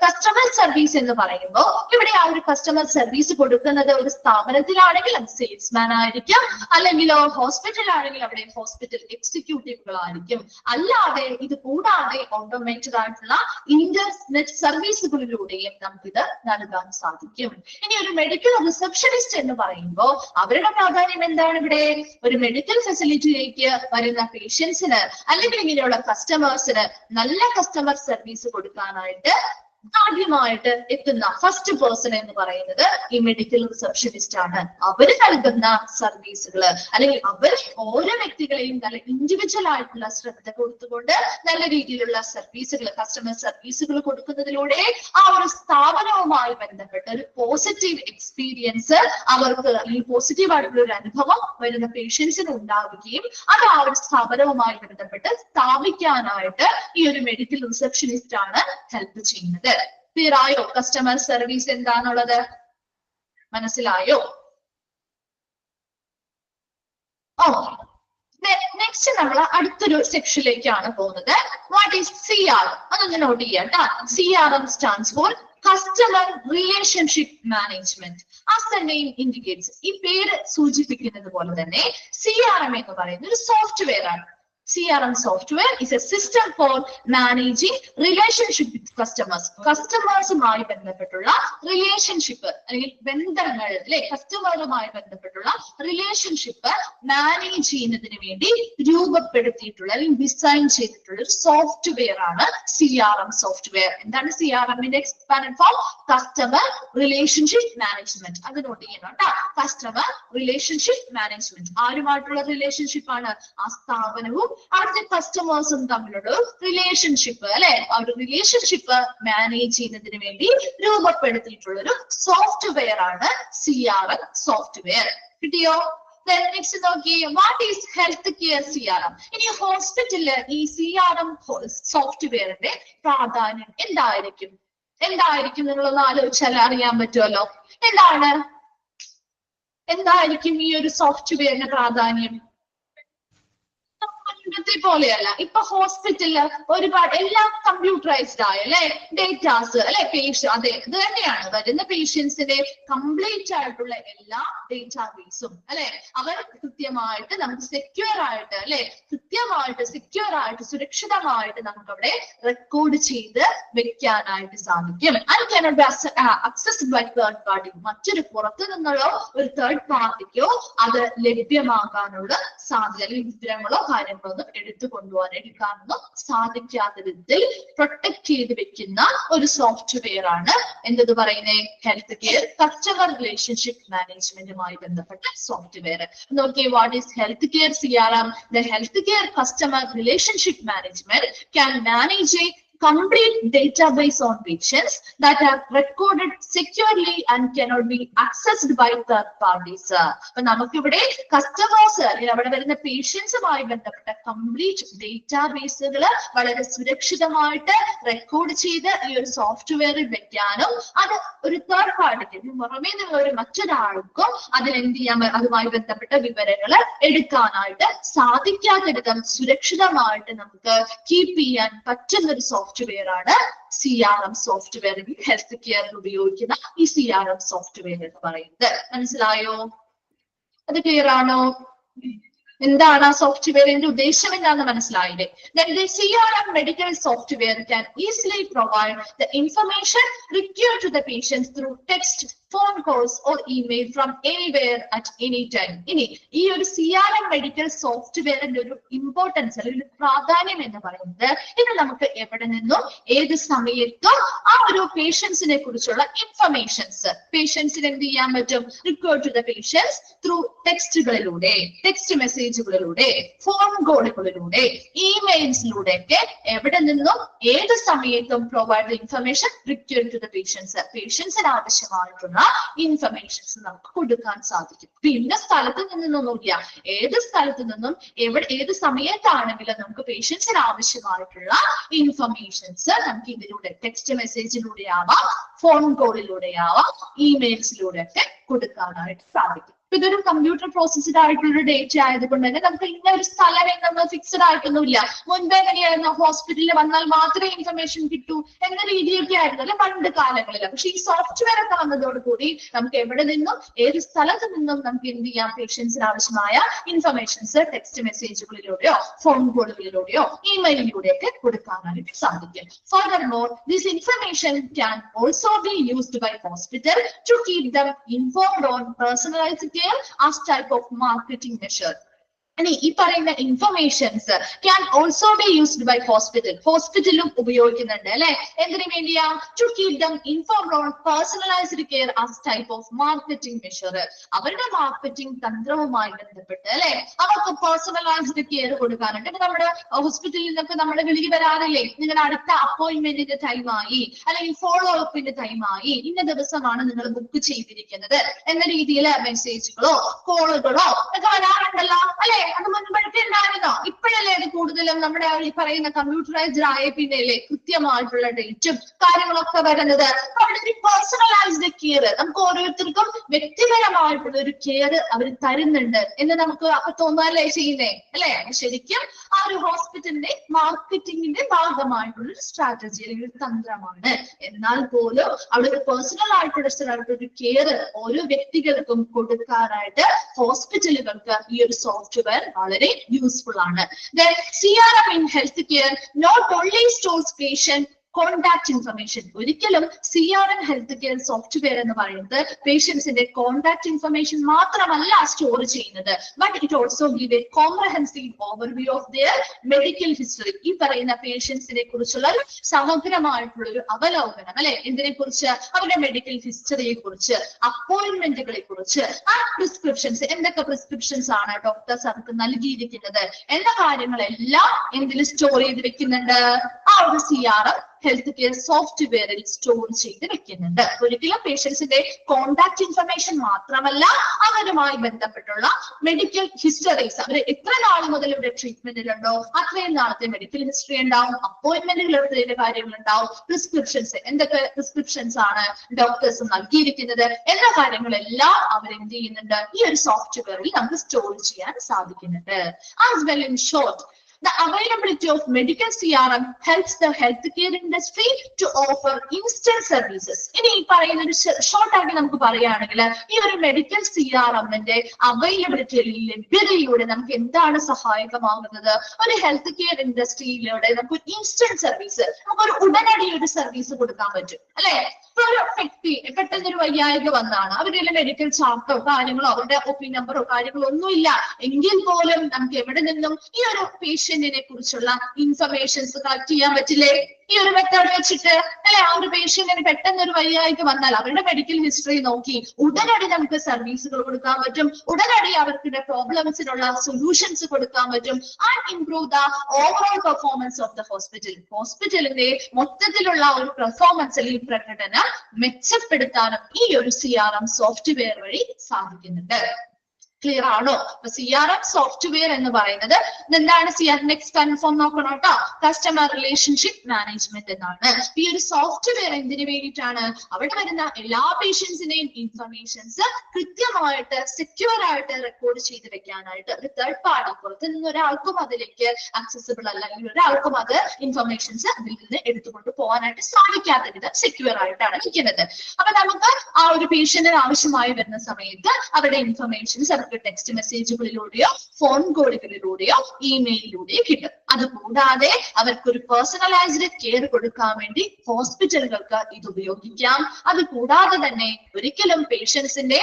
കസ്റ്റമർ സർവീസ് എന്ന് പറയുമ്പോൾ ഇവിടെ ആ ഒരു കസ്റ്റമർ സർവീസ് കൊടുക്കുന്നത് ഒരു സ്ഥാപനത്തിലാണെങ്കിൽ അത് സെയിൽസ്മാൻ ആയിരിക്കും, അല്ലെങ്കിൽ ഹോസ്പിറ്റലാണെങ്കിൽ അവിടെ ഹോസ്പിറ്റൽ എക്സിക്യൂട്ടീവുകളായിരിക്കും. അല്ലാതെ ഇത് കൂടാതെ ഓട്ടോമേറ്റഡ് ആയിട്ടുള്ള ഇന്റർനെറ്റ് സർവീസുകളിലൂടെയും നമുക്കിത് നൽകാൻ സാധിക്കും. ഇനി ഒരു മെഡിക്കൽ റിസപ്ഷനിസ്റ്റ് എന്ന് പറയുമ്പോൾ അവരുടെ പ്രാധാന്യം എന്താണ്? ഇവിടെ ഒരു മെഡിക്കൽ ഫെസിലിറ്റിയിലേക്ക് വരുന്ന പേഷ്യൻസിന് അല്ലെങ്കിൽ ഇങ്ങനെയുള്ള കസ്റ്റമേഴ്സിന് നല്ല കസ്റ്റമർ സർവീസ് കൊടുക്കാനായിട്ട് ആദ്യമായിട്ട് എത്തുന്ന ഫസ്റ്റ് പേഴ്സൺ എന്ന് പറയുന്നത് ഈ മെഡിക്കൽ റിസപ്ഷനിസ്റ്റ് ആണ്. അവര് നൽകുന്ന സർവീസുകൾ അല്ലെങ്കിൽ അവർ ഓരോ വ്യക്തികളെയും നല്ല ഇൻഡിവിജ്വൽ ആയിട്ടുള്ള ശ്രദ്ധ കൊടുത്തുകൊണ്ട് നല്ല രീതിയിലുള്ള സർവീസുകൾ, കസ്റ്റമർ സർവീസുകൾ കൊടുക്കുന്നതിലൂടെ ആ ഒരു സ്ഥാപനവുമായി ബന്ധപ്പെട്ട ഒരു പോസിറ്റീവ് എക്സ്പീരിയൻസ് അവർക്ക് ഈ പോസിറ്റീവ് ആയിട്ടുള്ള ഒരു അനുഭവം വരുന്ന പേഷ്യൻസിന് ഉണ്ടാവുകയും അത് ആ ഒരു സ്ഥാപനവുമായി ബന്ധപ്പെട്ട് സ്ഥാപിക്കാനായിട്ട് ഈ ഒരു മെഡിക്കൽ റിസപ്ഷനിസ്റ്റ് ആണ് ഹെൽപ്പ് ചെയ്യുന്നത്. ക്ലിയർ ആയോ? കസ്റ്റമർ സർവീസ് എന്താണുള്ളത് മനസ്സിലായോ? ഓ, നെക്സ്റ്റ് നമ്മൾ അടുത്തൊരു സെക്ഷനിലേക്കാണ് പോകുന്നത്. What is CRM? അതൊന്ന് നോട്ട് ചെയ്യാം. CRM stands for customer relationship management. As the name indicates, ഈ പേര് സൂചിപ്പിക്കുന്നത് പോലെ തന്നെ CRM എന്ന് പറയുന്ന ഒരു സോഫ്റ്റ്വെയർ ആണ്. CRM software is a system for managing relationship with customers. കസ്റ്റമേഴ്സുമായി ബന്ധപ്പെട്ടുള്ള റിലേഷൻഷിപ്പ് അല്ലെങ്കിൽ ബന്ധങ്ങൾ അല്ലെ, കസ്റ്റമറുമായി ബന്ധപ്പെട്ടുള്ള റിലേഷൻഷിപ്പ് മാനേജ് ചെയ്യുന്നതിന് വേണ്ടി രൂപപ്പെടുത്തിയിട്ടുള്ള അല്ലെങ്കിൽ ഡിസൈൻ ചെയ്തിട്ടുള്ള ഒരു സോഫ്റ്റ്വെയർ ആണ് CRM സോഫ്റ്റ്വെയർ. എന്താണ് CRM-ന്റെ expand form? Customer relationship management. അത് നോട്ട് ചെയ്യണം കേട്ടോ. കസ്റ്റമർ റിലേഷൻഷിപ്പ് മാനേജ്മെന്റ് ആരുമായിട്ടുള്ള റിലേഷൻഷിപ്പ് ആണ്? ആ സ്ഥാപനവും അവിടുത്തെ കസ്റ്റമേഴ്സും തമ്മിലുള്ള റിലേഷൻഷിപ്പ് അല്ലെ, ആ ഒരു റിലേഷൻഷിപ്പ് മാനേജ് ചെയ്യുന്നതിന് വേണ്ടി രൂപപ്പെടുത്തിയിട്ടുള്ള ഒരു സോഫ്റ്റ്വെയർ ആണ് CRM സോഫ്റ്റ്വെയർ. കിട്ടിയോ? നെക്സ്റ്റ് നോക്കി, what is health care CRM? ഇനി ഹോസ്പിറ്റലില് ഈ CRM സോഫ്റ്റ്വെയറിന്റെ പ്രാധാന്യം എന്തായിരിക്കും? നിങ്ങളൊന്ന് ആലോചിച്ചാൽ അറിയാൻ പറ്റുമല്ലോ. എന്തായിരിക്കും ഈ ഒരു സോഫ്റ്റ്വെയറിന്റെ പ്രാധാന്യം? പോലെയല്ല, ഇപ്പൊ ഹോസ്പിറ്റലില് ഒരുപാട് എല്ലാം കമ്പ്യൂട്ടറൈസ്ഡ് ആയ അല്ലെ, ഡേറ്റാസ് അല്ലെ, അതെ ഇത് തന്നെയാണ് വരുന്ന പേഷ്യൻസിന്റെ കംപ്ലീറ്റ് ആയിട്ടുള്ള എല്ലാ ഡേറ്റാബേസും അല്ലെ, അവർ കൃത്യമായിട്ട് നമുക്ക് സെക്യൂർ ആയിട്ട് അല്ലെ, സെക്യൂർ ആയിട്ട് സുരക്ഷിതമായിട്ട് നമുക്ക് അവിടെ റെക്കോർഡ് ചെയ്ത് വെക്കാനായിട്ട് സാധിക്കും. And cannot be accessed by third party. മറ്റൊരു പുറത്തു നിന്നുള്ള ഒരു തേർഡ് പാർട്ടിക്കോ അത് ലഭ്യമാകാനുള്ള സാധ്യത അല്ലെങ്കിൽ വിവരങ്ങളോ കാര്യങ്ങളോ എടുക്കാനൊന്നും സാധിക്കാത്ത വിധത്തിൽ പ്രൊട്ടക്ട് ചെയ്ത് വെക്കുന്ന ഒരു സോഫ്റ്റ്വെയർ ആണ് എന്തെന്ന് പറയുന്നത്? ഹെൽത്ത് കെയർ കസ്റ്റമർ റിലേഷൻഷിപ്പ് മാനേജ്മെന്റുമായി ബന്ധപ്പെട്ട സോഫ്റ്റ്വെയർ. നോക്കിയേ, what is health care CRM? The healthcare customer relationship management can manage a complete database on patients that are recorded securely and cannot be accessed by third parties. അപ്പൊ നമുക്കിവിടെ customers അവിടെ വരുന്ന പേഷ്യൻസുമായി ബന്ധപ്പെട്ട complete ഡേറ്റാബേസുകൾ വളരെ സുരക്ഷിതമായിട്ട് record ചെയ്ത് ഈ ഒരു സോഫ്റ്റ്വെയറിൽ വെക്കാനും അത് ഒരു തേർഡ് പാർട്ടിക്ക് പുറമേ നിന്നുള്ള ഒരു മറ്റൊരാൾക്കും അതിൽ എന്ത് ചെയ്യാൻ, അതുമായി ബന്ധപ്പെട്ട വിവരങ്ങൾ എടുക്കാനായിട്ട് സാധിക്കാത്ത വിധം സുരക്ഷിതമായിട്ട് നമുക്ക് കീപ്പ് ചെയ്യാൻ പറ്റുന്ന ഒരു സോഫ്റ്റ്വെയർ ആണ് CRM സോഫ്റ്റ്വെയർ. ഹെൽത്ത് കെയറിൽ ഉപയോഗിക്കുന്ന ഈ CRM സോഫ്റ്റ്വെയർ എന്ന് പറയുന്നത്. മനസ്സിലായോ? അത് ക്ലിയർ ആണോ? എന്താണ് ആ സോഫ്റ്റ്വെയറിന്റെ ഉദ്ദേശം എന്താണെന്ന് മനസ്സിലായില്ലേ? Then the CRM medical software can easily provide the information required to the patient through text, phone calls or email from anywhere at any time. ഇനി ഈ ഒരു CRM മെഡിക്കൽ സോഫ്റ്റ്വെയറിന്റെ ഒരു ഇമ്പോർട്ടൻസ് അല്ലെങ്കിൽ പ്രാധാന്യം എന്ന് പറയുന്നത് ഇത് നമുക്ക് എവിടെ നിന്നും ഏത് സമയത്തും ആ ഒരു പേഷ്യൻസിനെ കുറിച്ചുള്ള ഇൻഫർമേഷൻസ് പേഷ്യൻസിന് എന്ത് ചെയ്യാൻ പറ്റും? Required to the patients through ടെക്സ്റ്റുകളിലൂടെ, ടെക്സ്റ്റ് മെസ്സേജുകളിലൂടെ, ഫോൺ കോളുകളിലൂടെ, ഇമെയിൽസിലൂടെ ഒക്കെ എവിടെ നിന്നും ഏത് സമയത്തും provide information required to the പേഷ്യൻസിന് ആവശ്യമായിട്ടുള്ള ഇൻഫർമേഷൻസ് നമുക്ക് കൊടുക്കാൻ സാധിക്കും. പിന്നെ സ്ഥലത്ത് നിന്നൊന്നുമില്ല, ഏത് സ്ഥലത്ത് നിന്നും ഏത് സമയത്താണെങ്കിലും നമുക്ക് പേഷ്യൻസിന് ആവശ്യമായിട്ടുള്ള ഇൻഫർമേഷൻസ് നമുക്ക് ഇതിലൂടെ ടെക്സ്റ്റ് മെസ്സേജിലൂടെ ആവാം, ഫോൺ കോളിലൂടെ ആവാം, ഇമെയിൽസിലൂടെ ഒക്കെ കൊടുക്കാനായിട്ട് സാധിക്കും. ഇതൊരു കമ്പ്യൂട്ടർ പ്രോസസ്ഡ് ആയിട്ടുള്ള ഡേറ്റ ആയതുകൊണ്ട് തന്നെ നമുക്ക് ഇന്ന ഒരു സ്ഥലം നമ്മൾ ഫിക്സഡ് ആയിട്ടൊന്നുമില്ല. മുൻപ് എങ്ങനെയായിരുന്നു? ഹോസ്പിറ്റലിൽ വന്നാൽ മാത്രമേ ഇൻഫർമേഷൻ കിട്ടൂ എന്ന രീതിയൊക്കെ ആയിരുന്നല്ലോ പണ്ട് കാലങ്ങളിൽ. പക്ഷെ ഈ സോഫ്റ്റ്വെയർ ഒക്കെ വന്നതോടുകൂടി നമുക്ക് എവിടെ നിന്നും ഏത് സ്ഥലത്ത് നിന്നും നമുക്ക് എന്ത് ചെയ്യാം? പേഷ്യൻസിന് ആവശ്യമായ ഇൻഫർമേഷൻസ് ടെക്സ്റ്റ് മെസ്സേജുകളിലൂടെയോ ഫോൺ കോളുകളിലൂടെയോ ഇമെയിലിലൂടെയോ ഒക്കെ കൊടുക്കാനായിട്ട് സാധിക്കും. Furthermore, this information can also be used by hospital to keep them informed on personalized care as type of marketing measure. ഇനി ഈ പറയുന്ന informations can also be used by ഹോസ്പിറ്റലും ഉപയോഗിക്കുന്നുണ്ട് അല്ലെ. എന്തിനു വേണ്ടിയാ? To keep them informed on personalized care as type of marketing measure. അവരുടെ marketing തന്ത്രവുമായി ബന്ധപ്പെട്ട് അല്ലെ, അവർക്ക് പേഴ്സണലൈസ്ഡ് കെയർ കൊടുക്കാനുണ്ട്. ഇപ്പൊ നമ്മുടെ ഹോസ്പിറ്റലിൽ നിന്നൊക്കെ നമ്മുടെ വിളിക്ക് വരാറില്ലേ, നിങ്ങളുടെ അടുത്ത അപ്പോയിന്റ്മെന്റിന്റെ ടൈമായി അല്ലെങ്കിൽ ഫോളോ അപ്പിന്റെ ടൈമായി, ഇന്ന ദിവസമാണ് നിങ്ങൾ ബുക്ക് ചെയ്തിരിക്കുന്നത് എന്ന രീതിയിൽ മെസ്സേജുകളോ കോളുകളോ ഒക്കെ വരാറുണ്ടല്ലോ അല്ലെ. അത് മുൻപൊക്കെ ഉണ്ടായിരുന്നോ? ഇപ്പോഴല്ലേ അത് കൂടുതലും നമ്മുടെ ഈ പറയുന്ന കമ്പ്യൂട്ടറൈസ്ഡ് ആയ പിന്നെയല്ലേ കൃത്യമായിട്ടുള്ള ഡേറ്റും കാര്യങ്ങളൊക്കെ വരുന്നത്. അവിടെ ഒരു പേഴ്സണലൈസ്ഡ് കെയർ, നമുക്ക് ഓരോരുത്തർക്കും വ്യക്തിപരമായിട്ടുള്ള ഒരു കെയർ അവർ തരുന്നുണ്ട് എന്ന് നമുക്ക് അപ്പൊ തോന്നാല്ലേ ചെയ്യുന്നേ അല്ലെ. ശരിക്കും ആ ഒരു ഹോസ്പിറ്റലിന്റെ മാർക്കറ്റിംഗിന്റെ ഭാഗമായിട്ടുള്ള ഒരു സ്ട്രാറ്റജി അല്ലെങ്കിൽ ഒരു തന്ത്രമാണ്. എന്നാൽ പോലും അവിടെ ഒരു പേഴ്സണൽ ആയിട്ടുള്ള ഒരു കെയർ ഓരോ വ്യക്തികൾക്കും കൊടുക്കാനായിട്ട് ഹോസ്പിറ്റലുകൾക്ക് ഈ ഒരു സോഫ്റ്റ്വെയർ വളരെ യൂസ്ഫുൾ ആണ്. Then CRM in healthcare not only stores patient contact information. ഒരിക്കലും CRM ഹെൽത്ത് കെയർ സോഫ്റ്റ്വെയർ എന്ന് പറയുന്നത് പേഷ്യൻസിന്റെ കോണ്ടാക്ട് ഇൻഫർമേഷൻ മാത്രമല്ല സ്റ്റോർ ചെയ്യുന്നത്, but it also give a comprehensive overview of their medical history. ഈ പറയുന്ന പേഷ്യൻസിനെ കുറിച്ചുള്ള സമഗ്രമായിട്ടുള്ള ഒരു അവലോകനം അല്ലെ, എന്തിനെ കുറിച്ച്? അവരുടെ മെഡിക്കൽ ഹിസ്റ്ററിയെ കുറിച്ച്, അപ്പോയിന്റ്മെന്റുകളെ കുറിച്ച്, ആ പ്രിസ്ക്രിപ്ഷൻസ്, എന്തൊക്കെ പ്രിസ്ക്രിപ്ഷൻസ് ആണ് ഡോക്ടേഴ്സ് അവർക്ക് നൽകിയിരിക്കുന്നത് എന്ന കാര്യങ്ങളെല്ലാം എന്തിൽ സ്റ്റോർ ചെയ്ത് വെക്കുന്നുണ്ട്? ആ ഒരു CRM ഹെൽത്ത് കെയർ സോഫ്റ്റ്വെയറിൽ സ്റ്റോർ ചെയ്ത് വെക്കുന്നുണ്ട്. ഒരിക്കലും പേഷ്യൻസിന്റെ കോണ്ടാക്ട് ഇൻഫർമേഷൻ മാത്രമല്ല, അവരുമായി ബന്ധപ്പെട്ടുള്ള മെഡിക്കൽ ഹിസ്റ്ററീസ്, അവർ എത്ര നാൾ മുതൽ ഇവിടെ ട്രീറ്റ്മെന്റിലുണ്ടോ അത്രയും നാളത്തെ മെഡിക്കൽ ഹിസ്റ്ററി ഉണ്ടാവും, അപ്പോയിന്റ്മെന്റുകൾ എടുത്തതിന്റെ കാര്യങ്ങൾ ഉണ്ടാവും, പ്രിസ്ക്രിപ്ഷൻസ്, എന്തൊക്കെ പ്രിസ്ക്രിപ്ഷൻസ് ആണ് ഡോക്ടേഴ്സ് നൽകിയിരിക്കുന്നത് എന്ന കാര്യങ്ങളെല്ലാം അവർ എന്ത് ചെയ്യുന്നുണ്ട്? ഈ ഒരു സോഫ്റ്റ്വെയറിൽ നമുക്ക് സ്റ്റോർ ചെയ്യാൻ സാധിക്കുന്നുണ്ട്. As well in short, the availability of medical CRM helps the healthcare industry to offer instant services. ഇനി ഈ പറയുന്ന ഒരു ഷോർട്ട് ആക്കി നമുക്ക് പറയുകയാണെങ്കിൽ ഈ ഒരു മെഡിക്കൽ CRMന്റെ അവൈലബിലിറ്റി, ലഭ്യതയിലൂടെ നമുക്ക് എന്താണ് സഹായകമാകുന്നത്? ഒരു ഹെൽത്ത് കെയർ ഇൻഡസ്ട്രിയിലൂടെ നമുക്ക് ഇൻസ്റ്റന്റ് സർവീസ്, നമുക്കൊരു ഉടനടി ഒരു സർവീസ് കൊടുക്കാൻ പറ്റും അല്ലെ. ഇപ്പൊ ഒരു വ്യക്തി പെട്ടെന്നൊരു വയ്യായിക വന്നാണ്, അവരുടെ മെഡിക്കൽ ചാർട്ടോ കാര്യങ്ങളോ അവരുടെ OP നമ്പറോ കാര്യങ്ങളോ ഒന്നുമില്ല എങ്കിൽ പോലും നമുക്ക് എവിടെ നിന്നും ഈ ഒരു പേഷ്യന്റിനെ കുറിച്ചുള്ള ഇൻഫർമേഷൻസ് കളക്ട് ചെയ്യാൻ പറ്റില്ലേ? ഈ ഒരു മെത്തേഡ് വെച്ചിട്ട് അല്ലെ. ആ ഒരു പേഷ്യന്റിന് പെട്ടെന്ന് ഒരു വയ്യായിക വന്നാൽ അവരുടെ മെഡിക്കൽ ഹിസ്റ്ററി നോക്കി ഉടനടി നമുക്ക് സർവീസുകൾ കൊടുക്കാൻ പറ്റും, ഉടനടി അവർക്ക് പ്രോബ്ലംസിനുള്ള സൊല്യൂഷൻസ് കൊടുക്കാൻ പറ്റും. And improve the overall performance of the hospital. ഹോസ്പിറ്റലിന്റെ മൊത്തത്തിലുള്ള ഒരു പെർഫോമൻസ് അല്ലെങ്കിൽ പ്രകടനം മെച്ചപ്പെടുത്താനും ഈ ഒരു CRM സോഫ്റ്റ്വെയർ വഴി സാധിക്കുന്നുണ്ട്. ക്ലിയർ ആണോ? അപ്പൊ CRM സോഫ്റ്റ്വെയർ എന്ന് പറയുന്നത് എന്താണ്? നെക്സ്റ്റ് കൺഫേം നോക്കണം കേട്ടോ. കസ്റ്റമർ റിലേഷൻഷിപ്പ് മാനേജ്മെന്റ് എന്നാണ്. ഈ ഒരു സോഫ്റ്റ്വെയർ എന്തിനു വേണ്ടിയിട്ടാണ്? അവിടെ വരുന്ന എല്ലാ പേഷ്യൻസിന്റെയും ഇൻഫർമേഷൻസ് കൃത്യമായിട്ട് സെക്യൂർ ആയിട്ട് റെക്കോർഡ് ചെയ്ത് വെക്കാനായിട്ട് ഒരു തേർഡ് പാർട്ടി, പുറത്ത് നിന്ന് ഒരാൾക്കും അതിലേക്ക് ആക്സസിബിൾ അല്ല, അല്ലെങ്കിൽ ഒരാൾക്കും അത് ഇൻഫർമേഷൻസ് അതിൽ നിന്ന് എടുത്തുകൊണ്ട് പോകാനായിട്ട് സാധിക്കാത്ത വിധം സെക്യൂർ ആയിട്ടാണ് വെക്കുന്നത്. അപ്പൊ നമുക്ക് ആ ഒരു പേഷ്യന്റിന് ആവശ്യമായി വരുന്ന സമയത്ത് അവരുടെ ഇൻഫർമേഷൻസ് ടെക്സ്റ്റ് മെസ്സേജുകളിലൂടെയോ ഫോൺ കോളുകളിലൂടെയോ ഇമെയിലിലൂടെയോ കിട്ടും. അതുകൂടാതെ അവർക്കൊരു പേഴ്സണലൈസ്ഡ് കെയർ കൊടുക്കാൻ വേണ്ടി ഹോസ്പിറ്റലുകൾക്ക് ഇത് ഉപയോഗിക്കാം. അതുകൂടാതെ തന്നെ ഒരിക്കലും പേഷ്യൻസിന്റെ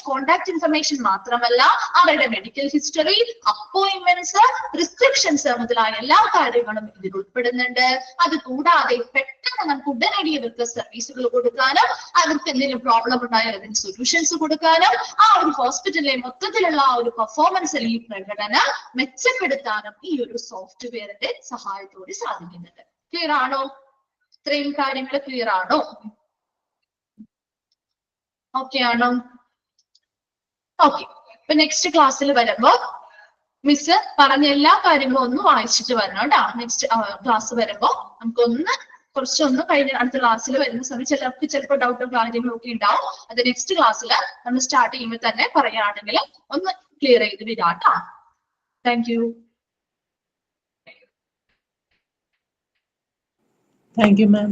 കോണ്ടാക്ട് ഇൻഫർമേഷൻ മാത്രമല്ല, അവരുടെ മെഡിക്കൽ ഹിസ്റ്ററി, അപ്പോയിന്റ്മെന്റ്സ്, പ്രിസ്ക്രിപ്ഷൻസ് മുതലായ എല്ലാ കാര്യങ്ങളും ഇതിൽ ഉൾപ്പെടുന്നുണ്ട്. അതുകൂടാതെ പെട്ടെന്ന് നമുക്ക് ഉടനടി അവർക്ക് സർവീസുകൾ കൊടുക്കാനും അവർക്ക് എന്തെങ്കിലും പ്രോബ്ലം ഉണ്ടായാൽ അതിന് സൊല്യൂഷൻസ് കൊടുക്കാനും ആ ഒരു ഹോസ്പിറ്റലിലെ മൊത്തത്തിലുള്ള ആ ഒരു പെർഫോമൻസ് അല്ലെങ്കിൽ പ്രകടനം മെച്ചപ്പെടുത്താനും ഈ ഒരു സോഫ്റ്റ്വെയറിന്റെ സഹായത്തോടെ സാധിക്കുന്നുണ്ട്. ക്ലിയർ ആണോ? ഇത്രയും കാര്യങ്ങൾ ക്ലിയർ ആണോ? ഓക്കെ ആണോ? ഓക്കെ. ഇപ്പൊ നെക്സ്റ്റ് ക്ലാസ്സിൽ വരുമ്പോ മിസ് പറഞ്ഞ എല്ലാ കാര്യങ്ങളും ഒന്ന് വായിച്ചിട്ട് വരണം കേട്ടോ. നെക്സ്റ്റ് ക്ലാസ് വരുമ്പോ നമുക്കൊന്ന് കുറച്ചൊന്ന് കഴിഞ്ഞ അടുത്ത ക്ലാസ്സിൽ വരുന്ന സമയത്ത് ചിലർക്ക് ചിലപ്പോൾ ഡൗട്ടും കാര്യങ്ങളും ഒക്കെ ഉണ്ടാവും. അത് നെക്സ്റ്റ് ക്ലാസ്സിൽ നമ്മൾ സ്റ്റാർട്ട് ചെയ്യുമ്പോൾ തന്നെ പറയുകയാണെങ്കിൽ ഒന്ന് ക്ലിയർ ചെയ്ത് വിടാട്ടോ. Thank you. Thank you ma'am.